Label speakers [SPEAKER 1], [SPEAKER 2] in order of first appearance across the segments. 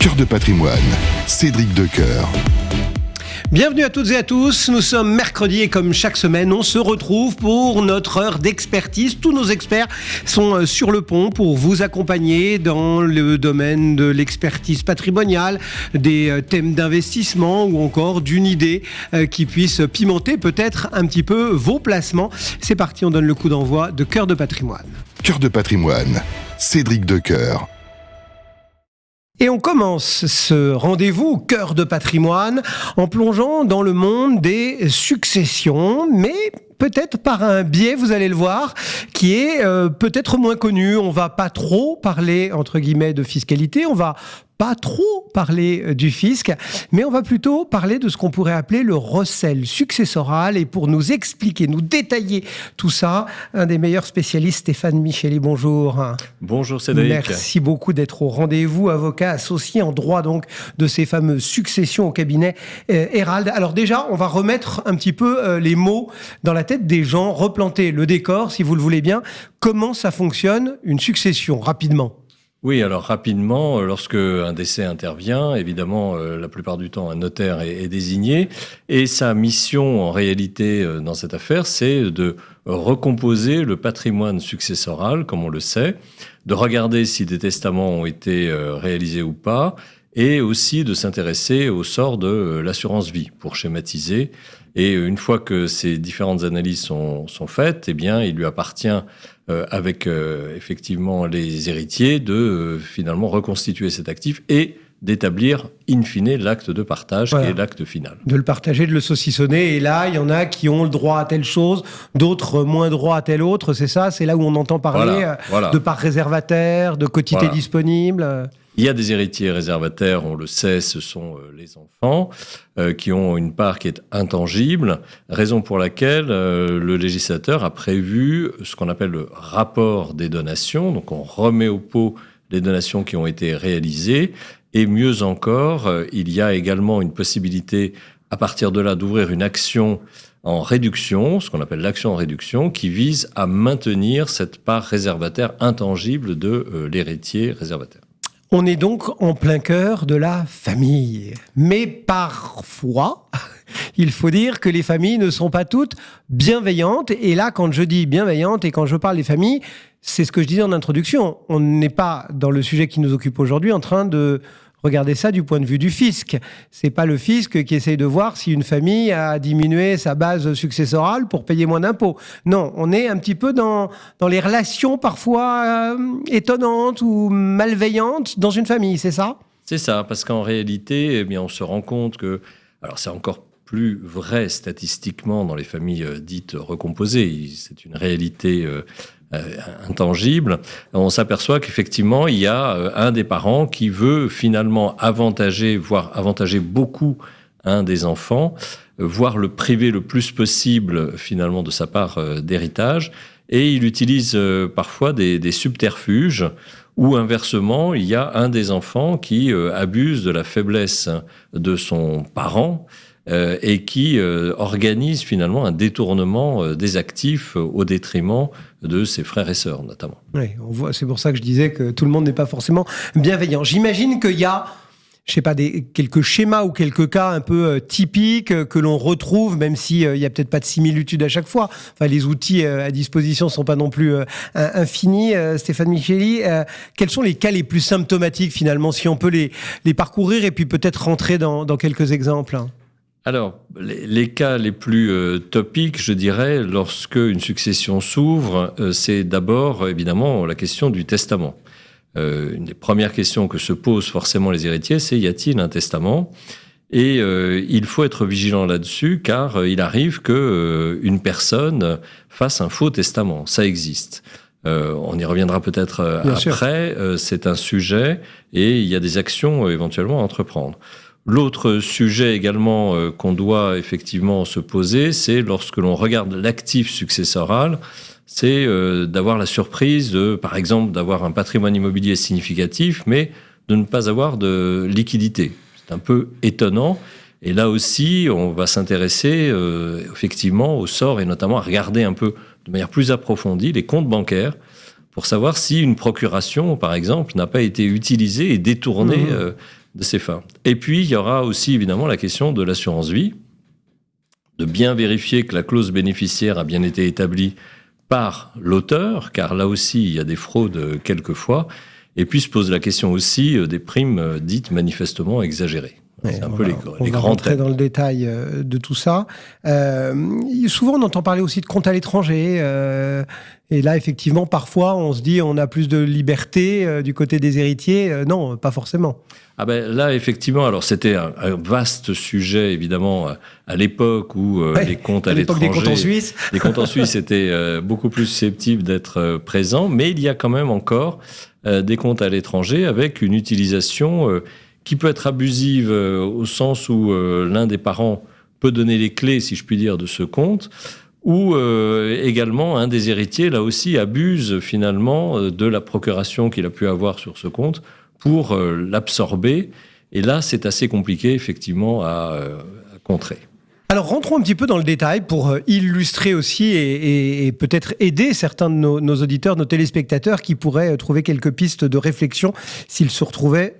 [SPEAKER 1] Cœur de patrimoine, Cédric Decoeur.
[SPEAKER 2] Bienvenue à toutes et à tous, nous sommes mercredi et comme chaque semaine, on se retrouve pour notre heure d'expertise. Tous nos experts sont sur le pont pour vous accompagner dans le domaine de l'expertise patrimoniale, des thèmes d'investissement ou encore d'une idée qui puisse pimenter peut-être un petit peu vos placements. C'est parti, on donne le coup d'envoi de Cœur de patrimoine.
[SPEAKER 1] Cœur de patrimoine, Cédric Decoeur.
[SPEAKER 2] Et on commence ce rendez-vous Cœur de patrimoine en plongeant dans le monde des successions, mais peut-être par un biais, vous allez le voir, qui est peut-être moins connu. On va pas trop parler, entre guillemets, de fiscalité, on va pas trop parler du fisc, mais on va plutôt parler de ce qu'on pourrait appeler le recel successoral. Et pour nous expliquer, nous détailler tout ça, un des meilleurs spécialistes, Stéphane Micheli, bonjour.
[SPEAKER 3] Bonjour Cédric.
[SPEAKER 2] Merci beaucoup d'être au rendez-vous, avocat associé en droit donc de ces fameuses successions au cabinet Herald. Alors déjà, on va remettre un petit peu les mots dans la tête des gens, replanter le décor, si vous le voulez bien. Comment ça fonctionne, une succession, rapidement ?
[SPEAKER 3] Oui, alors rapidement, lorsque un décès intervient, évidemment, la plupart du temps, un notaire est désigné. Et sa mission, en réalité, dans cette affaire, c'est de recomposer le patrimoine successoral, comme on le sait, de regarder si des testaments ont été réalisés ou pas, et aussi de s'intéresser au sort de l'assurance vie, pour schématiser. Et une fois que ces différentes analyses sont faites, eh bien, il lui appartient, avec effectivement les héritiers, de finalement reconstituer cet actif et d'établir in fine l'acte de partage, voilà, qui est l'acte final.
[SPEAKER 2] De le partager, de le saucissonner. Et là, il y en a qui ont le droit à telle chose, d'autres moins droit à telle autre. C'est ça, c'est là où on entend parler voilà. De part réservataire, de quotité disponible.
[SPEAKER 3] Il y a des héritiers réservataires, on le sait, ce sont les enfants qui ont une part qui est intangible, raison pour laquelle le législateur a prévu ce qu'on appelle le rapport des donations. Donc on remet au pot les donations qui ont été réalisées et mieux encore, il y a également une possibilité à partir de là d'ouvrir une action en réduction, ce qu'on appelle l'action en réduction, qui vise à maintenir cette part réservataire intangible de l'héritier réservataire.
[SPEAKER 2] On est donc en plein cœur de la famille. Mais parfois, il faut dire que les familles ne sont pas toutes bienveillantes. Et là, quand je dis bienveillantes et quand je parle des familles, c'est ce que je disais en introduction. On n'est pas, dans le sujet qui nous occupe aujourd'hui, en train de regarder ça du point de vue du fisc. C'est pas le fisc qui essaye de voir si une famille a diminué sa base successorale pour payer moins d'impôts. Non, on est un petit peu dans les relations parfois étonnantes ou malveillantes dans une famille, c'est ça ?
[SPEAKER 3] C'est ça, parce qu'en réalité, eh bien, on se rend compte que... Alors c'est encore plus vrai statistiquement dans les familles dites recomposées. C'est une réalité... intangible, on s'aperçoit qu'effectivement, il y a un des parents qui veut finalement avantager, voire avantager beaucoup un des enfants, voire le priver le plus possible finalement de sa part d'héritage, et il utilise parfois des subterfuges, ou inversement, il y a un des enfants qui abuse de la faiblesse de son parent, et qui organise finalement un détournement des actifs au détriment de ses frères et sœurs, notamment.
[SPEAKER 2] Oui, on voit, c'est pour ça que je disais que tout le monde n'est pas forcément bienveillant. J'imagine qu'il y a, je sais pas, quelques schémas ou quelques cas un peu typiques que l'on retrouve, même s'il y a peut-être pas de similitude à chaque fois. Enfin, les outils à disposition sont pas non plus infinis. Stéphane Micheli, quels sont les cas les plus symptomatiques finalement, si on peut les parcourir et puis peut-être rentrer dans quelques exemples?
[SPEAKER 3] Alors, les cas les plus topiques, je dirais, lorsque une succession s'ouvre, c'est d'abord, évidemment, la question du testament. Une des premières questions que se posent forcément les héritiers, c'est y a-t-il un testament ? Et il faut être vigilant là-dessus, car il arrive qu'une personne fasse un faux testament. Ça existe. On y reviendra peut-être après. C'est un sujet et il y a des actions éventuellement à entreprendre. L'autre sujet également qu'on doit effectivement se poser, c'est lorsque l'on regarde l'actif successoral, c'est d'avoir la surprise par exemple, d'avoir un patrimoine immobilier significatif, mais de ne pas avoir de liquidité. C'est un peu étonnant. Et là aussi, on va s'intéresser effectivement au sort et notamment à regarder un peu de manière plus approfondie les comptes bancaires pour savoir si une procuration, par exemple, n'a pas été utilisée et détournée de ces fins. Et puis, il y aura aussi évidemment la question de l'assurance vie, de bien vérifier que la clause bénéficiaire a bien été établie par l'auteur, car là aussi, il y a des fraudes quelquefois. Et puis se pose la question aussi des primes dites manifestement exagérées. C'est un peu les grands traits.
[SPEAKER 2] On va rentrer dans le détail de tout ça. Souvent, on entend parler aussi de compte à l'étranger. Et là, effectivement, parfois, on se dit on a plus de liberté du côté des héritiers. Non, pas forcément.
[SPEAKER 3] Ah ben là, effectivement, alors c'était un vaste sujet, évidemment, à l'époque où les comptes à l'étranger...
[SPEAKER 2] des comptes en Suisse.
[SPEAKER 3] Les comptes en Suisse étaient beaucoup plus susceptibles d'être présents. Mais il y a quand même encore des comptes à l'étranger avec une utilisation qui peut être abusive au sens où l'un des parents peut donner les clés, si je puis dire, de ce compte, ou également un des héritiers, là aussi, abuse finalement de la procuration qu'il a pu avoir sur ce compte pour l'absorber. Et là, c'est assez compliqué, effectivement, à contrer.
[SPEAKER 2] Alors, rentrons un petit peu dans le détail pour illustrer aussi et peut-être aider certains de nos auditeurs, nos téléspectateurs qui pourraient trouver quelques pistes de réflexion s'ils se retrouvaient,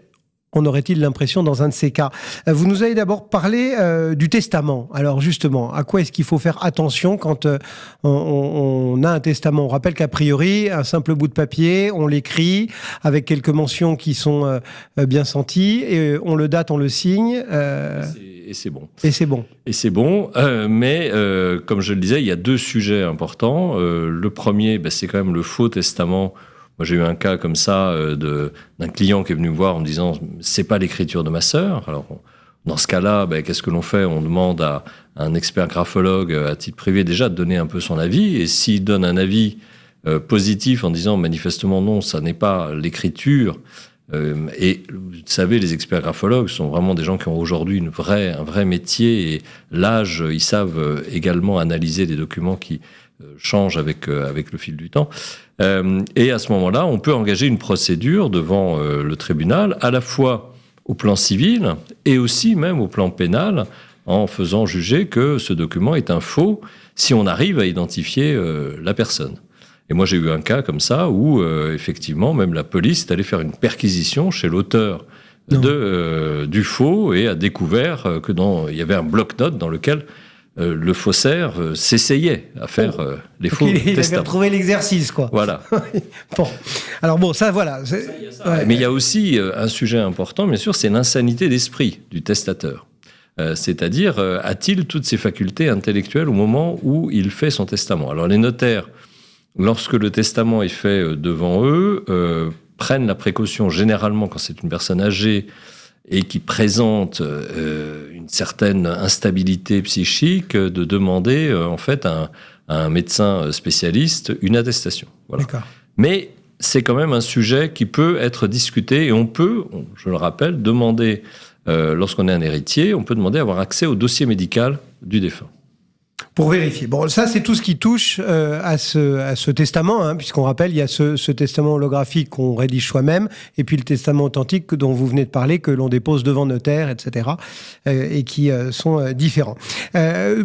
[SPEAKER 2] en aurait-il l'impression, dans un de ces cas. Vous nous avez d'abord parlé du testament. Alors justement, à quoi est-ce qu'il faut faire attention quand on a un testament ? On rappelle qu'a priori, un simple bout de papier, on l'écrit avec quelques mentions qui sont bien senties, et on le date, on le signe.
[SPEAKER 3] Et c'est bon.
[SPEAKER 2] Et c'est bon.
[SPEAKER 3] Et c'est bon, mais comme je le disais, il y a deux sujets importants. Le premier, c'est quand même le faux testament. Moi, j'ai eu un cas comme ça d'un client qui est venu me voir en me disant « c'est pas l'écriture de ma sœur ». Alors, dans ce cas-là, qu'est-ce que l'on fait ? On demande à un expert graphologue à titre privé déjà de donner un peu son avis. Et s'il donne un avis positif en disant « manifestement non, ça n'est pas l'écriture », et vous savez, les experts graphologues sont vraiment des gens qui ont aujourd'hui un vrai métier, et l'âge, ils savent également analyser des documents qui changent avec le fil du temps. Et à ce moment-là, on peut engager une procédure devant le tribunal, à la fois au plan civil et aussi même au plan pénal, en faisant juger que ce document est un faux si on arrive à identifier la personne. Et moi, j'ai eu un cas comme ça où, effectivement, même la police est allée faire une perquisition chez l'auteur du faux et a découvert il y avait un bloc-notes dans lequel le faussaire s'essayait à faire les faux testaments.
[SPEAKER 2] Il avait retrouvé l'exercice, quoi.
[SPEAKER 3] Voilà.
[SPEAKER 2] Bon. Alors bon, ça, voilà.
[SPEAKER 3] Mais il y a aussi un sujet important, bien sûr, c'est l'insanité d'esprit du testateur. C'est-à-dire, a-t-il toutes ses facultés intellectuelles au moment où il fait son testament ? Alors les notaires, lorsque le testament est fait devant eux, prennent la précaution, généralement quand c'est une personne âgée et qui présente une certaine instabilité psychique, de demander en fait à un médecin spécialiste une attestation. Voilà.
[SPEAKER 2] D'accord.
[SPEAKER 3] Mais c'est quand même un sujet qui peut être discuté, et on peut, je le rappelle, demander, lorsqu'on est un héritier, on peut demander à avoir accès au dossier médical du défunt.
[SPEAKER 2] Pour vérifier. Bon, ça, c'est tout ce qui touche à ce testament, hein, puisqu'on rappelle, il y a ce testament holographique qu'on rédige soi-même, et puis le testament authentique dont vous venez de parler, que l'on dépose devant notaire, etc., et qui sont différents.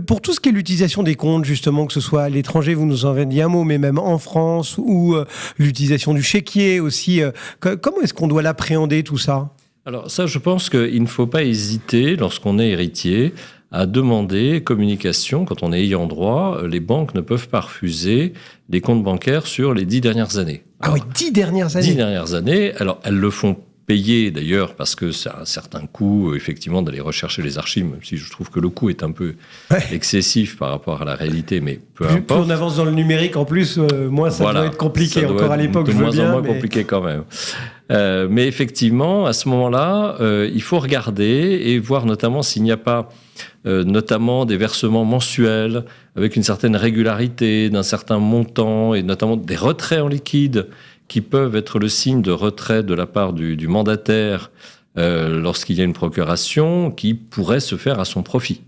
[SPEAKER 2] Pour tout ce qui est l'utilisation des comptes, justement, que ce soit à l'étranger, vous nous en avez dit un mot, mais même en France, ou l'utilisation du chéquier aussi, comment est-ce qu'on doit l'appréhender, tout ça ?
[SPEAKER 3] Alors ça, je pense qu'il ne faut pas hésiter, lorsqu'on est héritier, à demander communication. Quand on est ayant droit, les banques ne peuvent pas refuser les comptes bancaires sur les 10 dernières années.
[SPEAKER 2] Alors, oui, 10 dernières années.
[SPEAKER 3] 10 dernières années. Alors, elles le font payer, d'ailleurs, parce que c'est un certain coût, effectivement, d'aller rechercher les archives, même si je trouve que le coût est un peu excessif par rapport à la réalité, mais peu importe.
[SPEAKER 2] Plus on avance dans le numérique, en plus, moins ça doit être compliqué. Encore à l'époque, je veux bien.
[SPEAKER 3] De moins en moins compliqué quand même. Mais effectivement, à ce moment-là, il faut regarder et voir notamment s'il n'y a pas notamment des versements mensuels avec une certaine régularité, d'un certain montant, et notamment des retraits en liquide qui peuvent être le signe de retrait de la part du mandataire lorsqu'il y a une procuration qui pourrait se faire à son profit.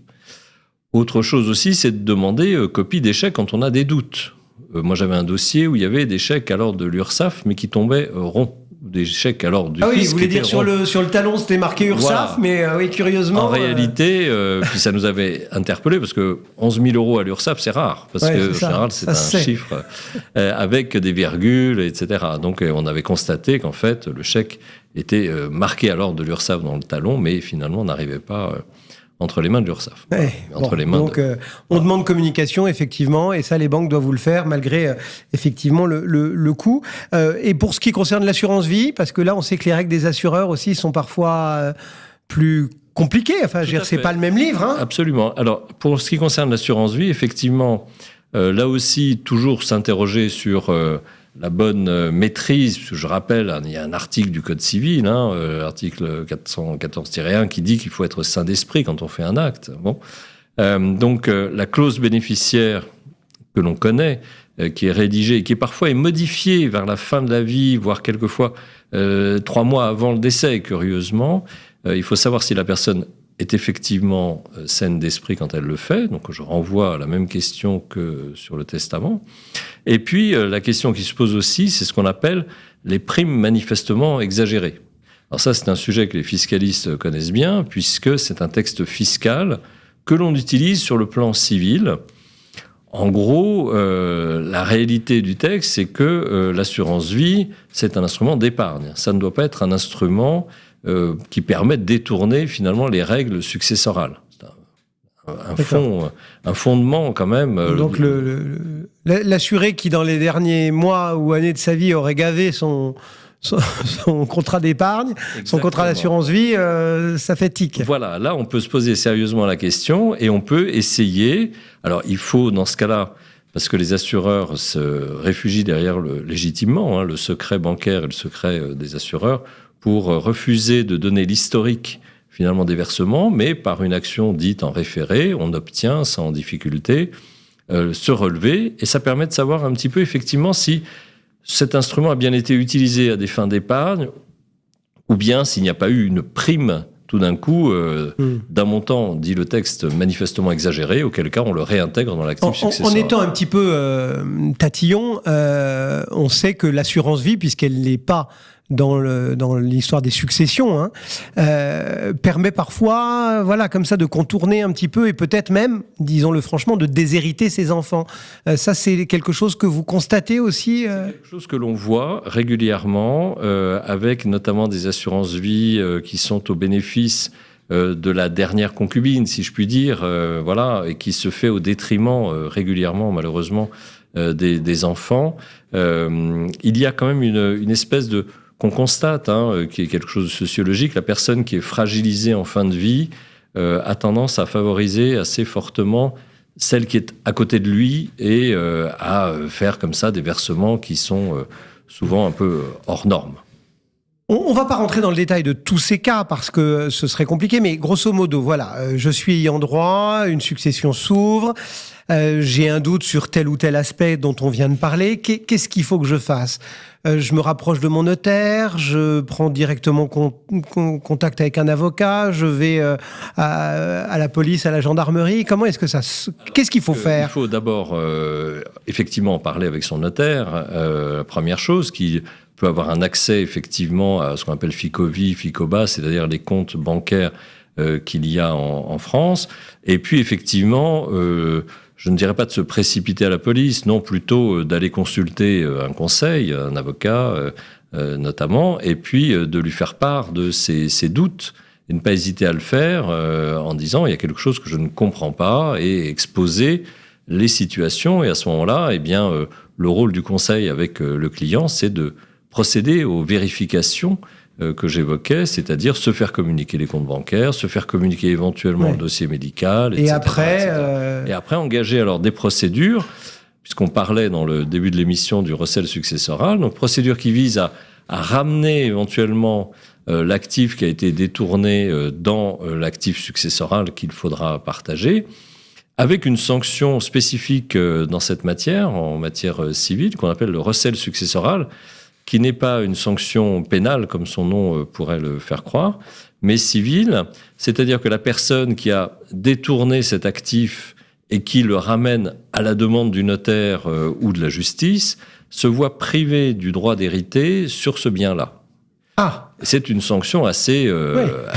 [SPEAKER 3] Autre chose aussi, c'est de demander copie des chèques quand on a des doutes. Moi, j'avais un dossier où il y avait des chèques alors de l'URSSAF, mais qui tombaient ronds. Des chèques alors du fisc.
[SPEAKER 2] Ah oui, vous voulez dire sur le talon, c'était marqué URSSAF, voilà. Mais oui, curieusement...
[SPEAKER 3] En réalité, puis ça nous avait interpellés, parce que 11 000 euros à l'URSSAF, c'est rare, parce que en général, c'est un chiffre avec des virgules, etc. Donc, on avait constaté qu'en fait, le chèque était marqué à l'ordre de l'URSSAF dans le talon, mais finalement n'arrivait pas entre les mains de l'URSSAF.
[SPEAKER 2] On demande communication, effectivement, et ça, les banques doivent vous le faire, malgré, effectivement, le coût. Et pour ce qui concerne l'assurance vie, parce que là, on sait que les règles des assureurs aussi sont parfois plus compliquées. Enfin, c'est pas le même livre. Hein.
[SPEAKER 3] Absolument. Alors, pour ce qui concerne l'assurance vie, effectivement, là aussi, toujours s'interroger sur la bonne maîtrise, parce que je rappelle, il y a un article du Code civil, l'article 414-1, qui dit qu'il faut être sain d'esprit quand on fait un acte. Donc, la clause bénéficiaire que l'on connaît, qui est rédigée et qui parfois est modifiée vers la fin de la vie, voire quelquefois 3 mois avant le décès, curieusement, il faut savoir si la personne est effectivement saine d'esprit quand elle le fait. Donc, je renvoie à la même question que sur le testament. Et puis, la question qui se pose aussi, c'est ce qu'on appelle les primes manifestement exagérées. Alors ça, c'est un sujet que les fiscalistes connaissent bien, puisque c'est un texte fiscal que l'on utilise sur le plan civil. En gros, la réalité du texte, c'est que l'assurance vie, c'est un instrument d'épargne. Ça ne doit pas être un instrument qui permet de détourner finalement les règles successorales. C'est un fondement quand même.
[SPEAKER 2] Donc l'assuré qui dans les derniers mois ou années de sa vie aurait gavé son contrat d'épargne, son contrat d'assurance vie, ça fait tic.
[SPEAKER 3] Voilà, là on peut se poser sérieusement la question et on peut essayer. Alors il faut dans ce cas-là, parce que les assureurs se réfugient derrière légitimement le secret bancaire et le secret des assureurs, pour refuser de donner l'historique finalement des versements, mais par une action dite en référé, on obtient sans difficulté ce relevé, et ça permet de savoir un petit peu effectivement si cet instrument a bien été utilisé à des fins d'épargne, ou bien s'il n'y a pas eu une prime tout d'un coup d'un montant, dit le texte, manifestement exagéré, auquel cas on le réintègre dans l'actif successoral.
[SPEAKER 2] En étant un petit peu tatillon, on sait que l'assurance vie, puisqu'elle n'est pas dans l'histoire des successions, permet parfois, comme ça, de contourner un petit peu et peut-être même, disons-le franchement, de déshériter ses enfants. Ça, c'est quelque chose que vous constatez aussi
[SPEAKER 3] C'est quelque chose que l'on voit régulièrement, avec notamment des assurances vie qui sont au bénéfice de la dernière concubine, si je puis dire, et qui se fait au détriment régulièrement, malheureusement, des enfants. Il y a quand même une espèce qu'on constate, qui est quelque chose de sociologique. La personne qui est fragilisée en fin de vie a tendance à favoriser assez fortement celle qui est à côté de lui et à faire comme ça des versements qui sont souvent un peu hors normes.
[SPEAKER 2] On va pas rentrer dans le détail de tous ces cas parce que ce serait compliqué, mais grosso modo, je suis ayant droit, une succession s'ouvre, j'ai un doute sur tel ou tel aspect dont on vient de parler. Qu'est-ce qu'il faut que je fasse ? Je me rapproche de mon notaire, je prends directement contact avec un avocat, je vais à la police, à la gendarmerie. Comment est-ce que qu'est-ce qu'il faut faire ?
[SPEAKER 3] Il faut d'abord effectivement parler avec son notaire. La première chose, qui peut avoir un accès effectivement à ce qu'on appelle FICOVI, FICOBA, c'est-à-dire les comptes bancaires qu'il y a en France. Et puis effectivement, je ne dirais pas de se précipiter à la police, non, plutôt d'aller consulter un conseil, un avocat notamment, et puis de lui faire part de ses doutes, et ne pas hésiter à le faire en disant il y a quelque chose que je ne comprends pas, et exposer les situations. Et à ce moment-là, le rôle du conseil avec le client, c'est de procéder aux vérifications que j'évoquais, c'est-à-dire se faire communiquer les comptes bancaires, se faire communiquer éventuellement le dossier médical, etc. Et après, engager alors des procédures, puisqu'on parlait dans le début de l'émission du recel successoral, donc procédures qui visent à ramener éventuellement l'actif qui a été détourné dans l'actif successoral qu'il faudra partager, avec une sanction spécifique dans cette matière, en matière civile, qu'on appelle le recel successoral, qui n'est pas une sanction pénale, comme son nom pourrait le faire croire, mais civile, c'est-à-dire que la personne qui a détourné cet actif et qui le ramène à la demande du notaire ou de la justice, se voit privée du droit d'hériter sur ce bien-là. C'est une sanction assez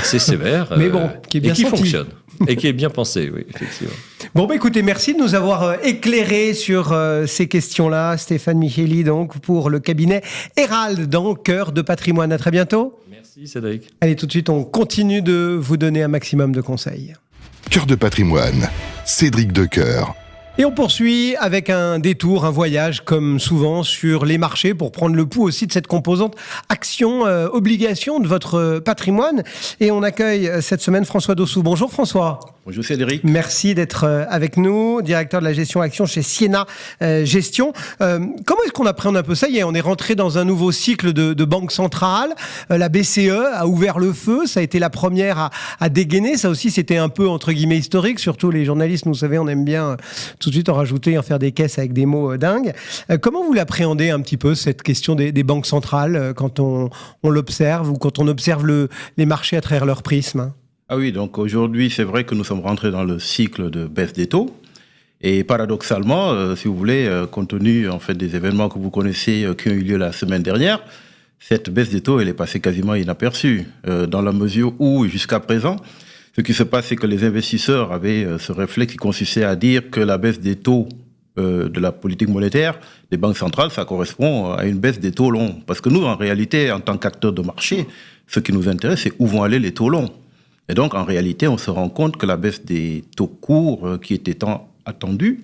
[SPEAKER 3] sévère,
[SPEAKER 2] mais bon, qui est bien
[SPEAKER 3] qui fonctionne. Et qui est bien pensée, oui, effectivement.
[SPEAKER 2] Bon, écoutez, merci de nous avoir éclairé sur ces questions-là. Stéphane Micheli, donc, pour le cabinet Hérald dans Cœur de Patrimoine. À très bientôt.
[SPEAKER 3] Merci. Merci Cédric.
[SPEAKER 2] Allez, tout de suite, on continue de vous donner un maximum de conseils.
[SPEAKER 1] Cœur de patrimoine, Cédric Decoeur.
[SPEAKER 2] Et on poursuit avec un détour, un voyage comme souvent sur les marchés pour prendre le pouls aussi de cette composante action, obligation de votre patrimoine. Et on accueille cette semaine François Dossou. Bonjour François.
[SPEAKER 4] Bonjour Cédric.
[SPEAKER 2] Merci d'être avec nous, directeur de la gestion action chez Siena Gestion. Comment est-ce qu'on appréhende un peu ça ? On est rentré dans un nouveau cycle de banque centrale. La BCE a ouvert le feu. Ça a été la première à dégainer. Ça aussi, c'était un peu, entre guillemets, historique. Surtout les journalistes, nous savez, on aime bien tout de suite en rajouter, en faire des caisses avec des mots dingues. Comment vous l'appréhendez un petit peu, cette question des banques centrales, quand on l'observe ou quand on observe les marchés à travers leur prisme ?
[SPEAKER 4] Ah oui, donc aujourd'hui, c'est vrai que nous sommes rentrés dans le cycle de baisse des taux. Et paradoxalement, si vous voulez, compte tenu en fait, des événements que vous connaissez qui ont eu lieu la semaine dernière, cette baisse des taux, elle est passée quasiment inaperçue, dans la mesure où, jusqu'à présent, ce qui se passe, c'est que les investisseurs avaient ce réflexe qui consistait à dire que la baisse des taux de la politique monétaire des banques centrales, ça correspond à une baisse des taux longs. Parce que nous, en réalité, en tant qu'acteurs de marché, ce qui nous intéresse, c'est où vont aller les taux longs. Et donc, en réalité, on se rend compte que la baisse des taux courts, qui était tant attendue,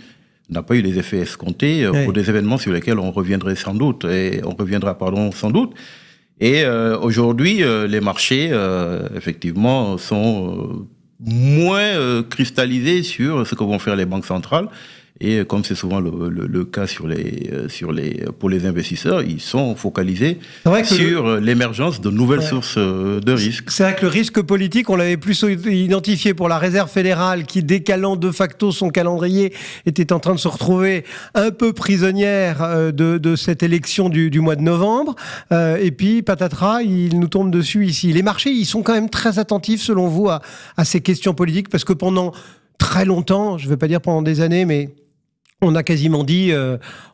[SPEAKER 4] n'a pas eu les effets escomptés pour des événements sur lesquels on reviendra sans doute. Et aujourd'hui, les marchés, effectivement, sont moins cristallisés sur ce que vont faire les banques centrales. Et comme c'est souvent le cas pour les investisseurs, ils sont focalisés sur l'émergence de nouvelles sources de risques.
[SPEAKER 2] C'est vrai que le risque politique, on l'avait plus identifié pour la Réserve fédérale qui, décalant de facto son calendrier, était en train de se retrouver un peu prisonnière de cette élection du mois de novembre. Et puis, patatras, il nous tombe dessus ici. Les marchés, ils sont quand même très attentifs, selon vous, à ces questions politiques, parce que pendant très longtemps, je ne vais pas dire pendant des années, mais on a quasiment dit,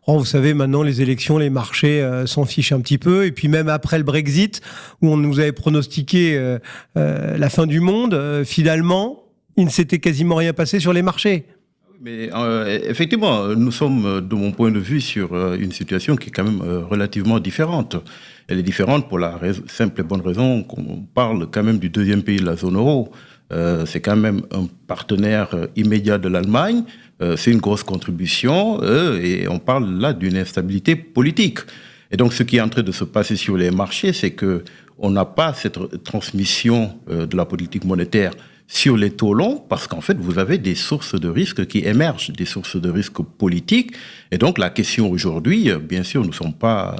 [SPEAKER 2] vous savez, maintenant les élections, les marchés s'en fichent un petit peu. Et puis même après le Brexit, où on nous avait pronostiqué la fin du monde, finalement, il ne s'était quasiment rien passé sur les marchés.
[SPEAKER 4] Mais effectivement, nous sommes, de mon point de vue, sur une situation qui est quand même relativement différente. Elle est différente pour la simple et bonne raison qu'on parle quand même du deuxième pays de la zone euro. C'est quand même un partenaire immédiat de l'Allemagne. C'est une grosse contribution et on parle là d'une instabilité politique. Et donc, ce qui est en train de se passer sur les marchés, c'est que on n'a pas cette transmission de la politique monétaire sur les taux longs, parce qu'en fait, vous avez des sources de risques qui émergent, des sources de risques politiques. Et donc, la question aujourd'hui, bien sûr, nous sommes pas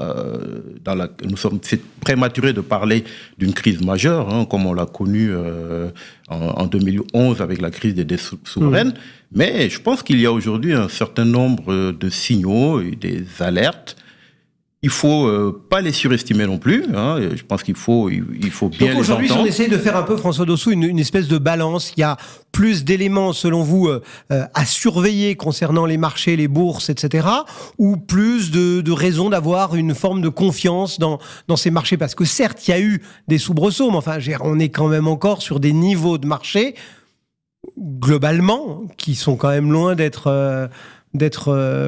[SPEAKER 4] c'est prématuré de parler d'une crise majeure, comme on l'a connu en 2011 avec la crise des dettes souveraines. Mais je pense qu'il y a aujourd'hui un certain nombre de signaux et des alertes. Il faut pas les surestimer non plus. Je pense qu'il faut bien les entendre.
[SPEAKER 2] Donc aujourd'hui, si on essaye de faire un peu, François Dossou, une espèce de balance, il y a plus d'éléments, selon vous, à surveiller concernant les marchés, les bourses, etc., ou plus de raisons d'avoir une forme de confiance dans ces marchés ? Parce que certes, il y a eu des soubresauts, mais enfin, on est quand même encore sur des niveaux de marché, globalement, qui sont quand même loin d'être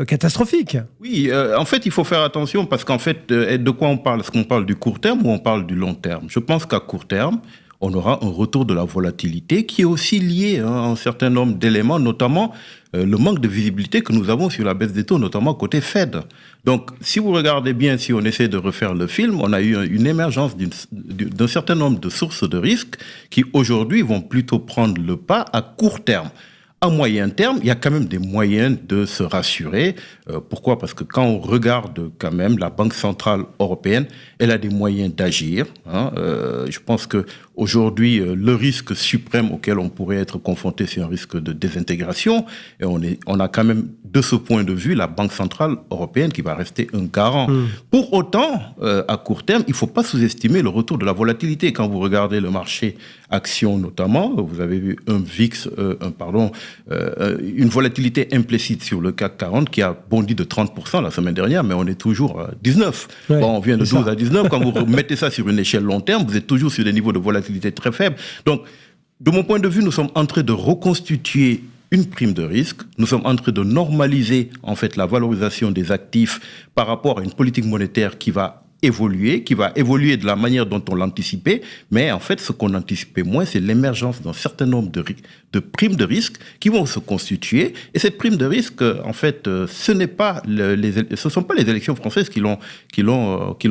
[SPEAKER 2] catastrophique.
[SPEAKER 4] Oui, en fait, il faut faire attention parce qu'en fait, de quoi on parle ? Est-ce qu'on parle du court terme ou on parle du long terme ? Je pense qu'à court terme, on aura un retour de la volatilité qui est aussi lié à un certain nombre d'éléments, notamment le manque de visibilité que nous avons sur la baisse des taux, notamment côté Fed. Donc, si vous regardez bien, si on essaie de refaire le film, on a eu une émergence d'un certain nombre de sources de risques qui, aujourd'hui, vont plutôt prendre le pas à court terme. À moyen terme, il y a quand même des moyens de se rassurer. Pourquoi ? Parce que quand on regarde quand même la Banque centrale européenne, elle a des moyens d'agir. Je pense que aujourd'hui, le risque suprême auquel on pourrait être confronté, c'est un risque de désintégration. Et on a quand même, de ce point de vue, la Banque centrale européenne qui va rester un garant. Pour autant, à court terme, il ne faut pas sous-estimer le retour de la volatilité. Quand vous regardez le marché actions notamment, vous avez vu une volatilité implicite sur le CAC 40 qui a bondi de 30% la semaine dernière, mais on est toujours à 19. Ouais, on vient de 12 à 19. Quand vous mettez ça sur une échelle long terme, vous êtes toujours sur des niveaux de volatilité très faibles. Donc, de mon point de vue, nous sommes en train de reconstituer une prime de risque. Nous sommes en train de normaliser, en fait, la valorisation des actifs par rapport à une politique monétaire qui va évoluer, qui va évoluer de la manière dont on l'anticipait, mais en fait, ce qu'on anticipait moins, c'est l'émergence d'un certain nombre de primes de risque qui vont se constituer. Et cette prime de risque, en fait, ce sont pas les élections françaises qui l'ont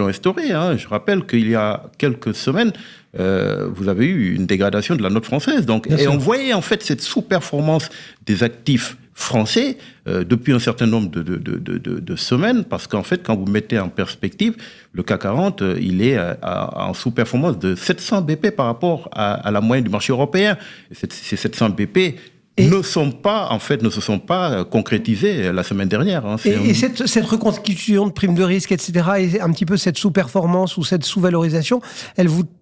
[SPEAKER 4] instaurée. Hein. Je rappelle qu'il y a quelques semaines, vous avez eu une dégradation de la note française. Donc, et on voyait en fait cette sous-performance des actifs français depuis un certain nombre de semaines, parce qu'en fait, quand vous mettez en perspective, le CAC 40, il est en sous-performance de 700 BP par rapport à la moyenne du marché européen. Et ces 700 BP ne se sont pas concrétisés la semaine dernière. Hein.
[SPEAKER 2] Et cette reconstitution de primes de risque, etc., et un petit peu cette sous-performance ou cette sous-valorisation,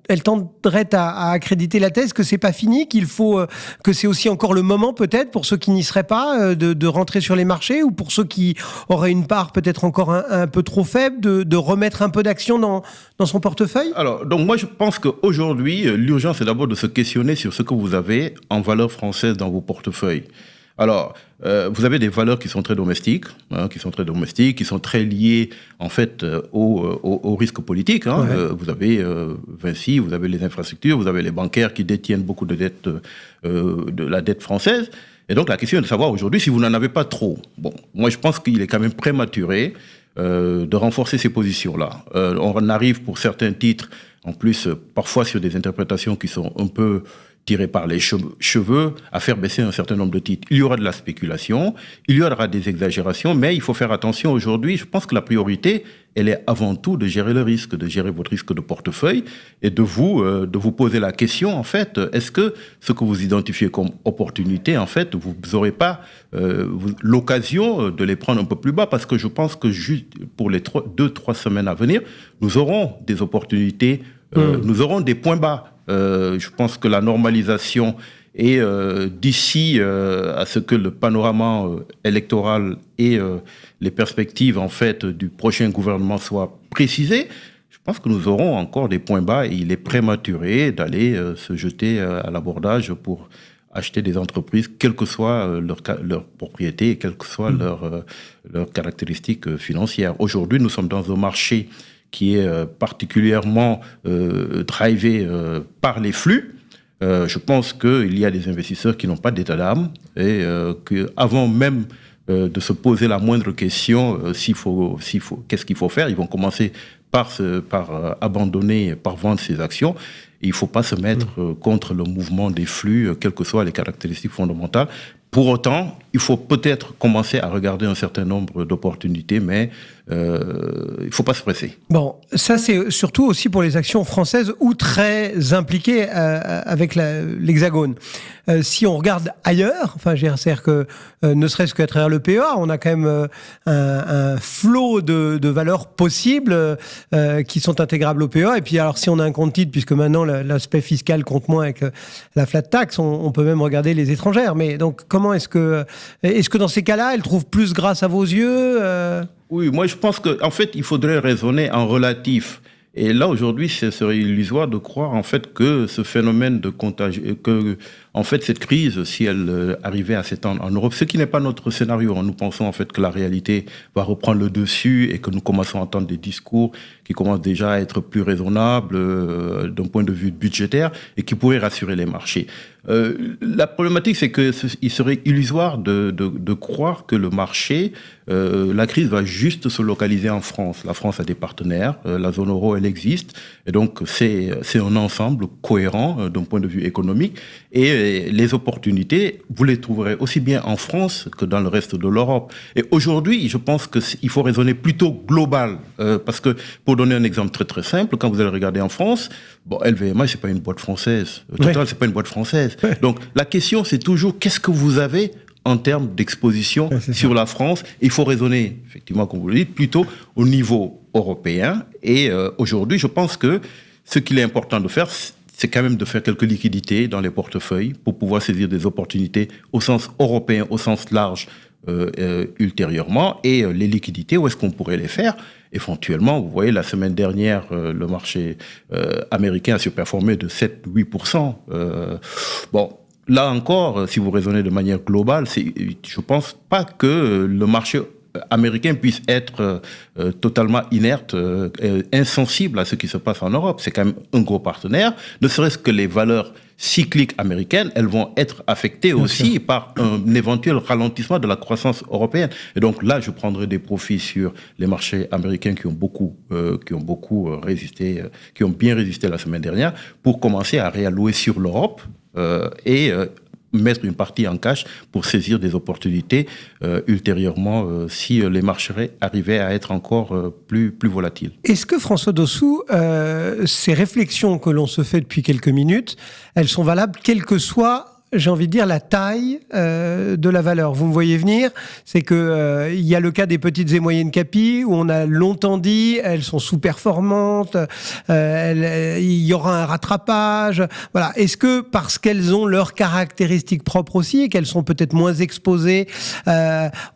[SPEAKER 2] elle tendrait à accréditer la thèse que c'est pas fini, que c'est aussi encore le moment peut-être pour ceux qui n'y seraient pas de rentrer sur les marchés, ou pour ceux qui auraient une part peut-être encore un peu trop faible de remettre un peu d'action dans son portefeuille.
[SPEAKER 4] Alors, donc moi je pense qu'aujourd'hui, l'urgence est d'abord de se questionner sur ce que vous avez en valeur française dans vos portefeuilles. Alors, vous avez des valeurs qui sont très domestiques, qui sont très liées en fait au risque politique. Hein. Ouais. Vous avez Vinci, vous avez les infrastructures, vous avez les bancaires qui détiennent beaucoup de dettes, de la dette française. Et donc la question est de savoir aujourd'hui si vous n'en avez pas trop. Bon, moi je pense qu'il est quand même prématuré de renforcer ces positions-là. On arrive pour certains titres, en plus parfois sur des interprétations qui sont un peu tiré par les cheveux, à faire baisser un certain nombre de titres. Il y aura de la spéculation, il y aura des exagérations, mais il faut faire attention aujourd'hui. Je pense que la priorité, elle est avant tout de gérer le risque, de gérer votre risque de portefeuille et de vous poser la question, en fait, est-ce que ce que vous identifiez comme opportunité, en fait, vous n'aurez pas l'occasion de les prendre un peu plus bas, parce que je pense que juste pour les 2-3 semaines à venir, nous aurons des opportunités, nous aurons des points bas. Je pense que la normalisation est d'ici à ce que le panorama électoral et les perspectives en fait du prochain gouvernement soient précisées. Je pense que nous aurons encore des points bas et il est prématuré d'aller se jeter à l'abordage pour acheter des entreprises, quelle que soit leur propriété et quelles que soient leurs caractéristiques financières. Aujourd'hui, nous sommes dans un marché qui est particulièrement drivé par les flux. Je pense qu'il y a des investisseurs qui n'ont pas d'état d'âme et qu'avant même de se poser la moindre question, qu'est-ce qu'il faut faire, ils vont commencer par abandonner, par vendre ses actions. Et il ne faut pas se mettre contre le mouvement des flux, quelles que soient les caractéristiques fondamentales. Pour autant, il faut peut-être commencer à regarder un certain nombre d'opportunités, mais il ne faut pas se presser.
[SPEAKER 2] Bon, ça c'est surtout aussi pour les actions françaises ou très impliquées avec l'Hexagone. Si on regarde ailleurs, enfin, c'est-à-dire que ne serait-ce qu'à travers le PEA, on a quand même un flot de valeurs possibles qui sont intégrables au PEA. Et puis alors, si on a un compte titre, puisque maintenant l'aspect fiscal compte moins avec la flat tax, on peut même regarder les étrangères. Mais donc, comment est-ce que dans ces cas-là, elles trouvent plus grâce à vos yeux
[SPEAKER 4] Oui, moi je pense qu'en fait, il faudrait raisonner en relatif. Et là, aujourd'hui, ce serait illusoire de croire, en fait, que ce phénomène de contagion, que, en fait, cette crise, si elle arrivait à s'étendre en Europe, ce qui n'est pas notre scénario. Nous pensons, en fait, que la réalité va reprendre le dessus et que nous commençons à entendre des discours qui commencent déjà à être plus raisonnables d'un point de vue budgétaire et qui pourraient rassurer les marchés. La problématique, c'est qu'il serait illusoire de croire que le marché, la crise va juste se localiser en France. La France a des partenaires, la zone euro, elle existe, et donc c'est un ensemble cohérent d'un point de vue économique, et les opportunités, vous les trouverez aussi bien en France que dans le reste de l'Europe. Et aujourd'hui, je pense qu'il faut raisonner plutôt global, parce que, pour donner un exemple très très simple, quand vous allez regarder en France, bon, LVMH, c'est pas une boîte française, Total, c'est pas une boîte française. Donc la question, c'est toujours qu'est-ce que vous avez en termes d'exposition sur la France. Il faut raisonner, effectivement, comme vous le dites, plutôt au niveau européen. Et aujourd'hui, je pense que ce qu'il est important de faire, c'est quand même de faire quelques liquidités dans les portefeuilles pour pouvoir saisir des opportunités au sens européen, au sens large, ultérieurement. Et les liquidités, où est-ce qu'on pourrait les faire ? Éventuellement, vous voyez, la semaine dernière, le marché américain a surperformé de 7-8%. Bon, là encore, si vous raisonnez de manière globale, je ne pense pas que le marché américains puissent être totalement inertes, insensibles à ce qui se passe en Europe. C'est quand même un gros partenaire. Ne serait-ce que les valeurs cycliques américaines, elles vont être affectées aussi par un éventuel ralentissement de la croissance européenne. Et donc là, je prendrai des profits sur les marchés américains qui ont beaucoup résisté, qui ont bien résisté la semaine dernière, pour commencer à réallouer sur l'Europe et mettre une partie en cash pour saisir des opportunités ultérieurement si les marchés arrivaient à être encore plus volatiles.
[SPEAKER 2] Est-ce que, François Dossou, ces réflexions que l'on se fait depuis quelques minutes, elles sont valables quelle que soit, j'ai envie de dire, la taille de la valeur? Vous me voyez venir, c'est que il y a le cas des petites et moyennes capis où on a longtemps dit elles sont sous-performantes, il y aura un rattrapage. Voilà. Est-ce que parce qu'elles ont leurs caractéristiques propres aussi et qu'elles sont peut-être moins exposées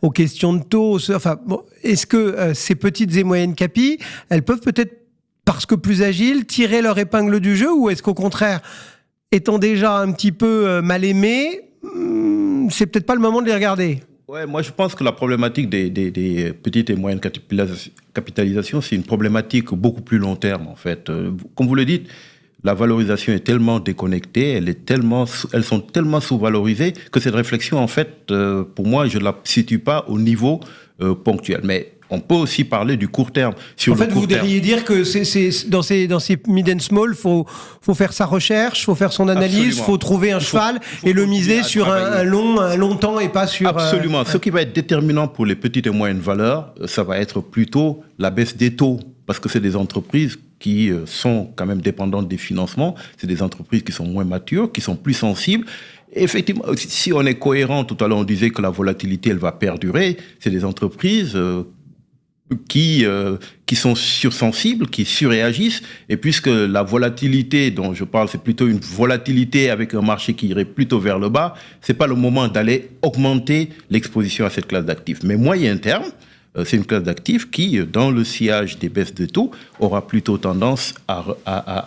[SPEAKER 2] aux questions de taux, est-ce que ces petites et moyennes capis, elles peuvent peut-être, parce que plus agiles, tirer leur épingle du jeu, ou est-ce qu'au contraire, étant déjà un petit peu mal aimés, c'est peut-être pas le moment de les regarder?
[SPEAKER 4] Ouais, moi je pense que la problématique des petites et moyennes capitalisations, c'est une problématique beaucoup plus long terme en fait. Comme vous le dites, la valorisation est tellement déconnectée, elles sont tellement sous-valorisées que cette réflexion en fait, pour moi, je la situe pas au niveau ponctuel. Mais on peut aussi parler du court terme.
[SPEAKER 2] En fait, vous voudriez dire que dans ces mid and small, faut faire sa recherche, faut faire son analyse, il faut trouver un cheval et le miser sur un long temps et pas sur...
[SPEAKER 4] Absolument. Ce qui va être déterminant pour les petites et moyennes valeurs, ça va être plutôt la baisse des taux, parce que c'est des entreprises qui sont quand même dépendantes des financements, c'est des entreprises qui sont moins matures, qui sont plus sensibles. Effectivement, si on est cohérent, tout à l'heure on disait que la volatilité, elle va perdurer, c'est des entreprises qui sont sursensibles, qui surréagissent, et puisque la volatilité dont je parle, c'est plutôt une volatilité avec un marché qui irait plutôt vers le bas, c'est pas le moment d'aller augmenter l'exposition à cette classe d'actifs. Mais moyen terme, c'est une classe d'actifs qui, dans le sillage des baisses de taux, aura plutôt tendance à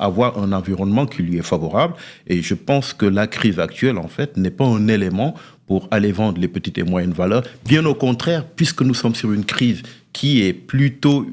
[SPEAKER 4] avoir un environnement qui lui est favorable. Et je pense que la crise actuelle, en fait, n'est pas un élément pour aller vendre les petites et moyennes valeurs. Bien au contraire, puisque nous sommes sur une crise qui est plutôt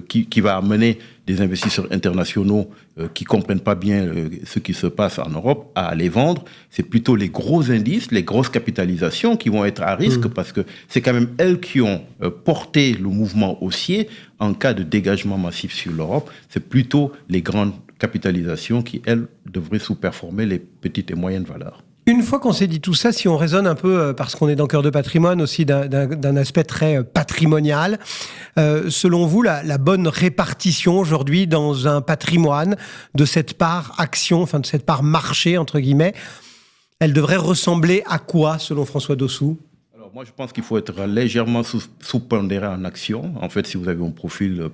[SPEAKER 4] qui va amener des investisseurs internationaux qui comprennent pas bien ce qui se passe en Europe à aller vendre, c'est plutôt les gros indices, les grosses capitalisations qui vont être à risque parce que c'est quand même elles qui ont porté le mouvement haussier en cas de dégagement massif sur l'Europe. C'est plutôt les grandes capitalisations qui, elles, devraient sous-performer les petites et moyennes valeurs.
[SPEAKER 2] Une fois qu'on s'est dit tout ça, si on raisonne un peu, parce qu'on est dans Cœur de patrimoine aussi, d'un aspect très patrimonial, selon vous, la bonne répartition aujourd'hui dans un patrimoine de cette part action, enfin de cette part marché, entre guillemets, elle devrait ressembler à quoi, selon François Dossou ?
[SPEAKER 4] Alors moi, je pense qu'il faut être légèrement sous-pondéré en action. En fait, si vous avez un profil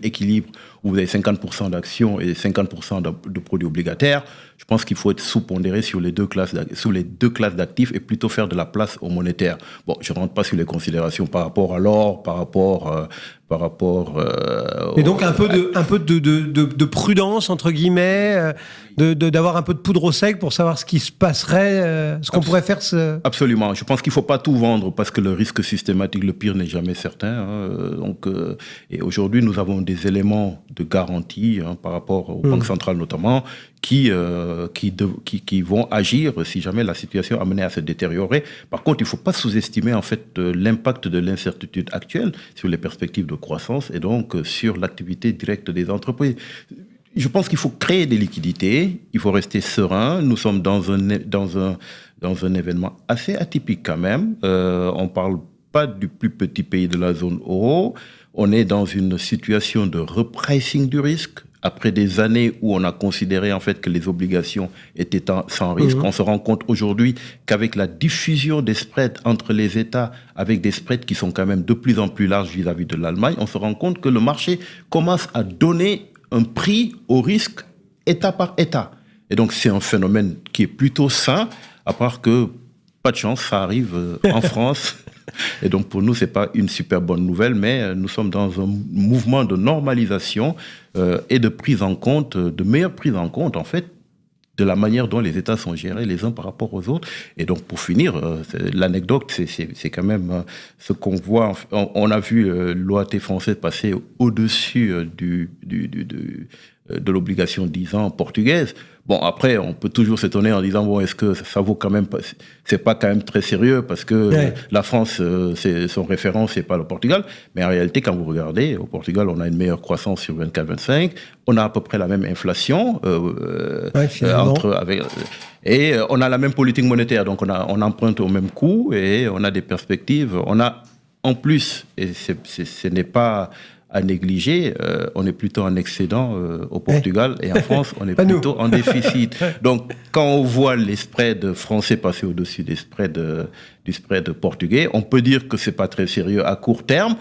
[SPEAKER 4] équilibre, où vous avez 50% d'actions et 50% de produits obligataires, je pense qu'il faut être sous-pondéré sur les deux classes d'actifs et plutôt faire de la place au monétaire. Bon, je ne rentre pas sur les considérations par rapport à l'or, par rapport
[SPEAKER 2] et donc un peu de prudence, entre guillemets, d'avoir un peu de poudre au sec pour savoir ce qui se passerait, ce qu'on pourrait faire.
[SPEAKER 4] Absolument. Je pense qu'il ne faut pas tout vendre parce que le risque systématique, le pire n'est jamais certain. Et aujourd'hui, nous avons des éléments de garantie par rapport aux banques centrales notamment, qui vont agir si jamais la situation amenait à se détériorer. Par contre, il ne faut pas sous-estimer en fait l'impact de l'incertitude actuelle sur les perspectives de croissance et donc sur l'activité directe des entreprises. Je pense qu'il faut créer des liquidités, il faut rester serein. Nous sommes dans un événement assez atypique quand même. On ne parle pas du plus petit pays de la zone euro. On est dans une situation de repricing du risque. Après des années où on a considéré en fait que les obligations étaient sans risque, on se rend compte aujourd'hui qu'avec la diffusion des spreads entre les États, avec des spreads qui sont quand même de plus en plus larges vis-à-vis de l'Allemagne, on se rend compte que le marché commence à donner un prix au risque État par État. Et donc c'est un phénomène qui est plutôt sain, à part que, pas de chance, ça arrive en France. Et donc pour nous, c'est pas une super bonne nouvelle, mais nous sommes dans un mouvement de normalisation et de prise en compte, de meilleure prise en compte en fait de la manière dont les États sont gérés les uns par rapport aux autres. Et donc, pour finir, l'anecdote, c'est quand même ce qu'on voit. On a vu l'OAT français passer au-dessus de l'obligation 10 ans portugaise. Bon, après, on peut toujours s'étonner en disant, bon, est-ce que ça vaut quand même pas, c'est pas quand même très sérieux parce que la France, son référent, c'est pas le Portugal. Mais en réalité, quand vous regardez, au Portugal, on a une meilleure croissance sur 24-25. On a à peu près la même inflation, et on a la même politique monétaire. Donc, on emprunte au même coût et on a des perspectives. On a, en plus, et ce n'est pas à négliger, on est plutôt en excédent au Portugal et en France, on est plutôt en déficit. Donc, quand on voit les spreads français passer au-dessus du spread portugais, on peut dire que c'est pas très sérieux à court terme.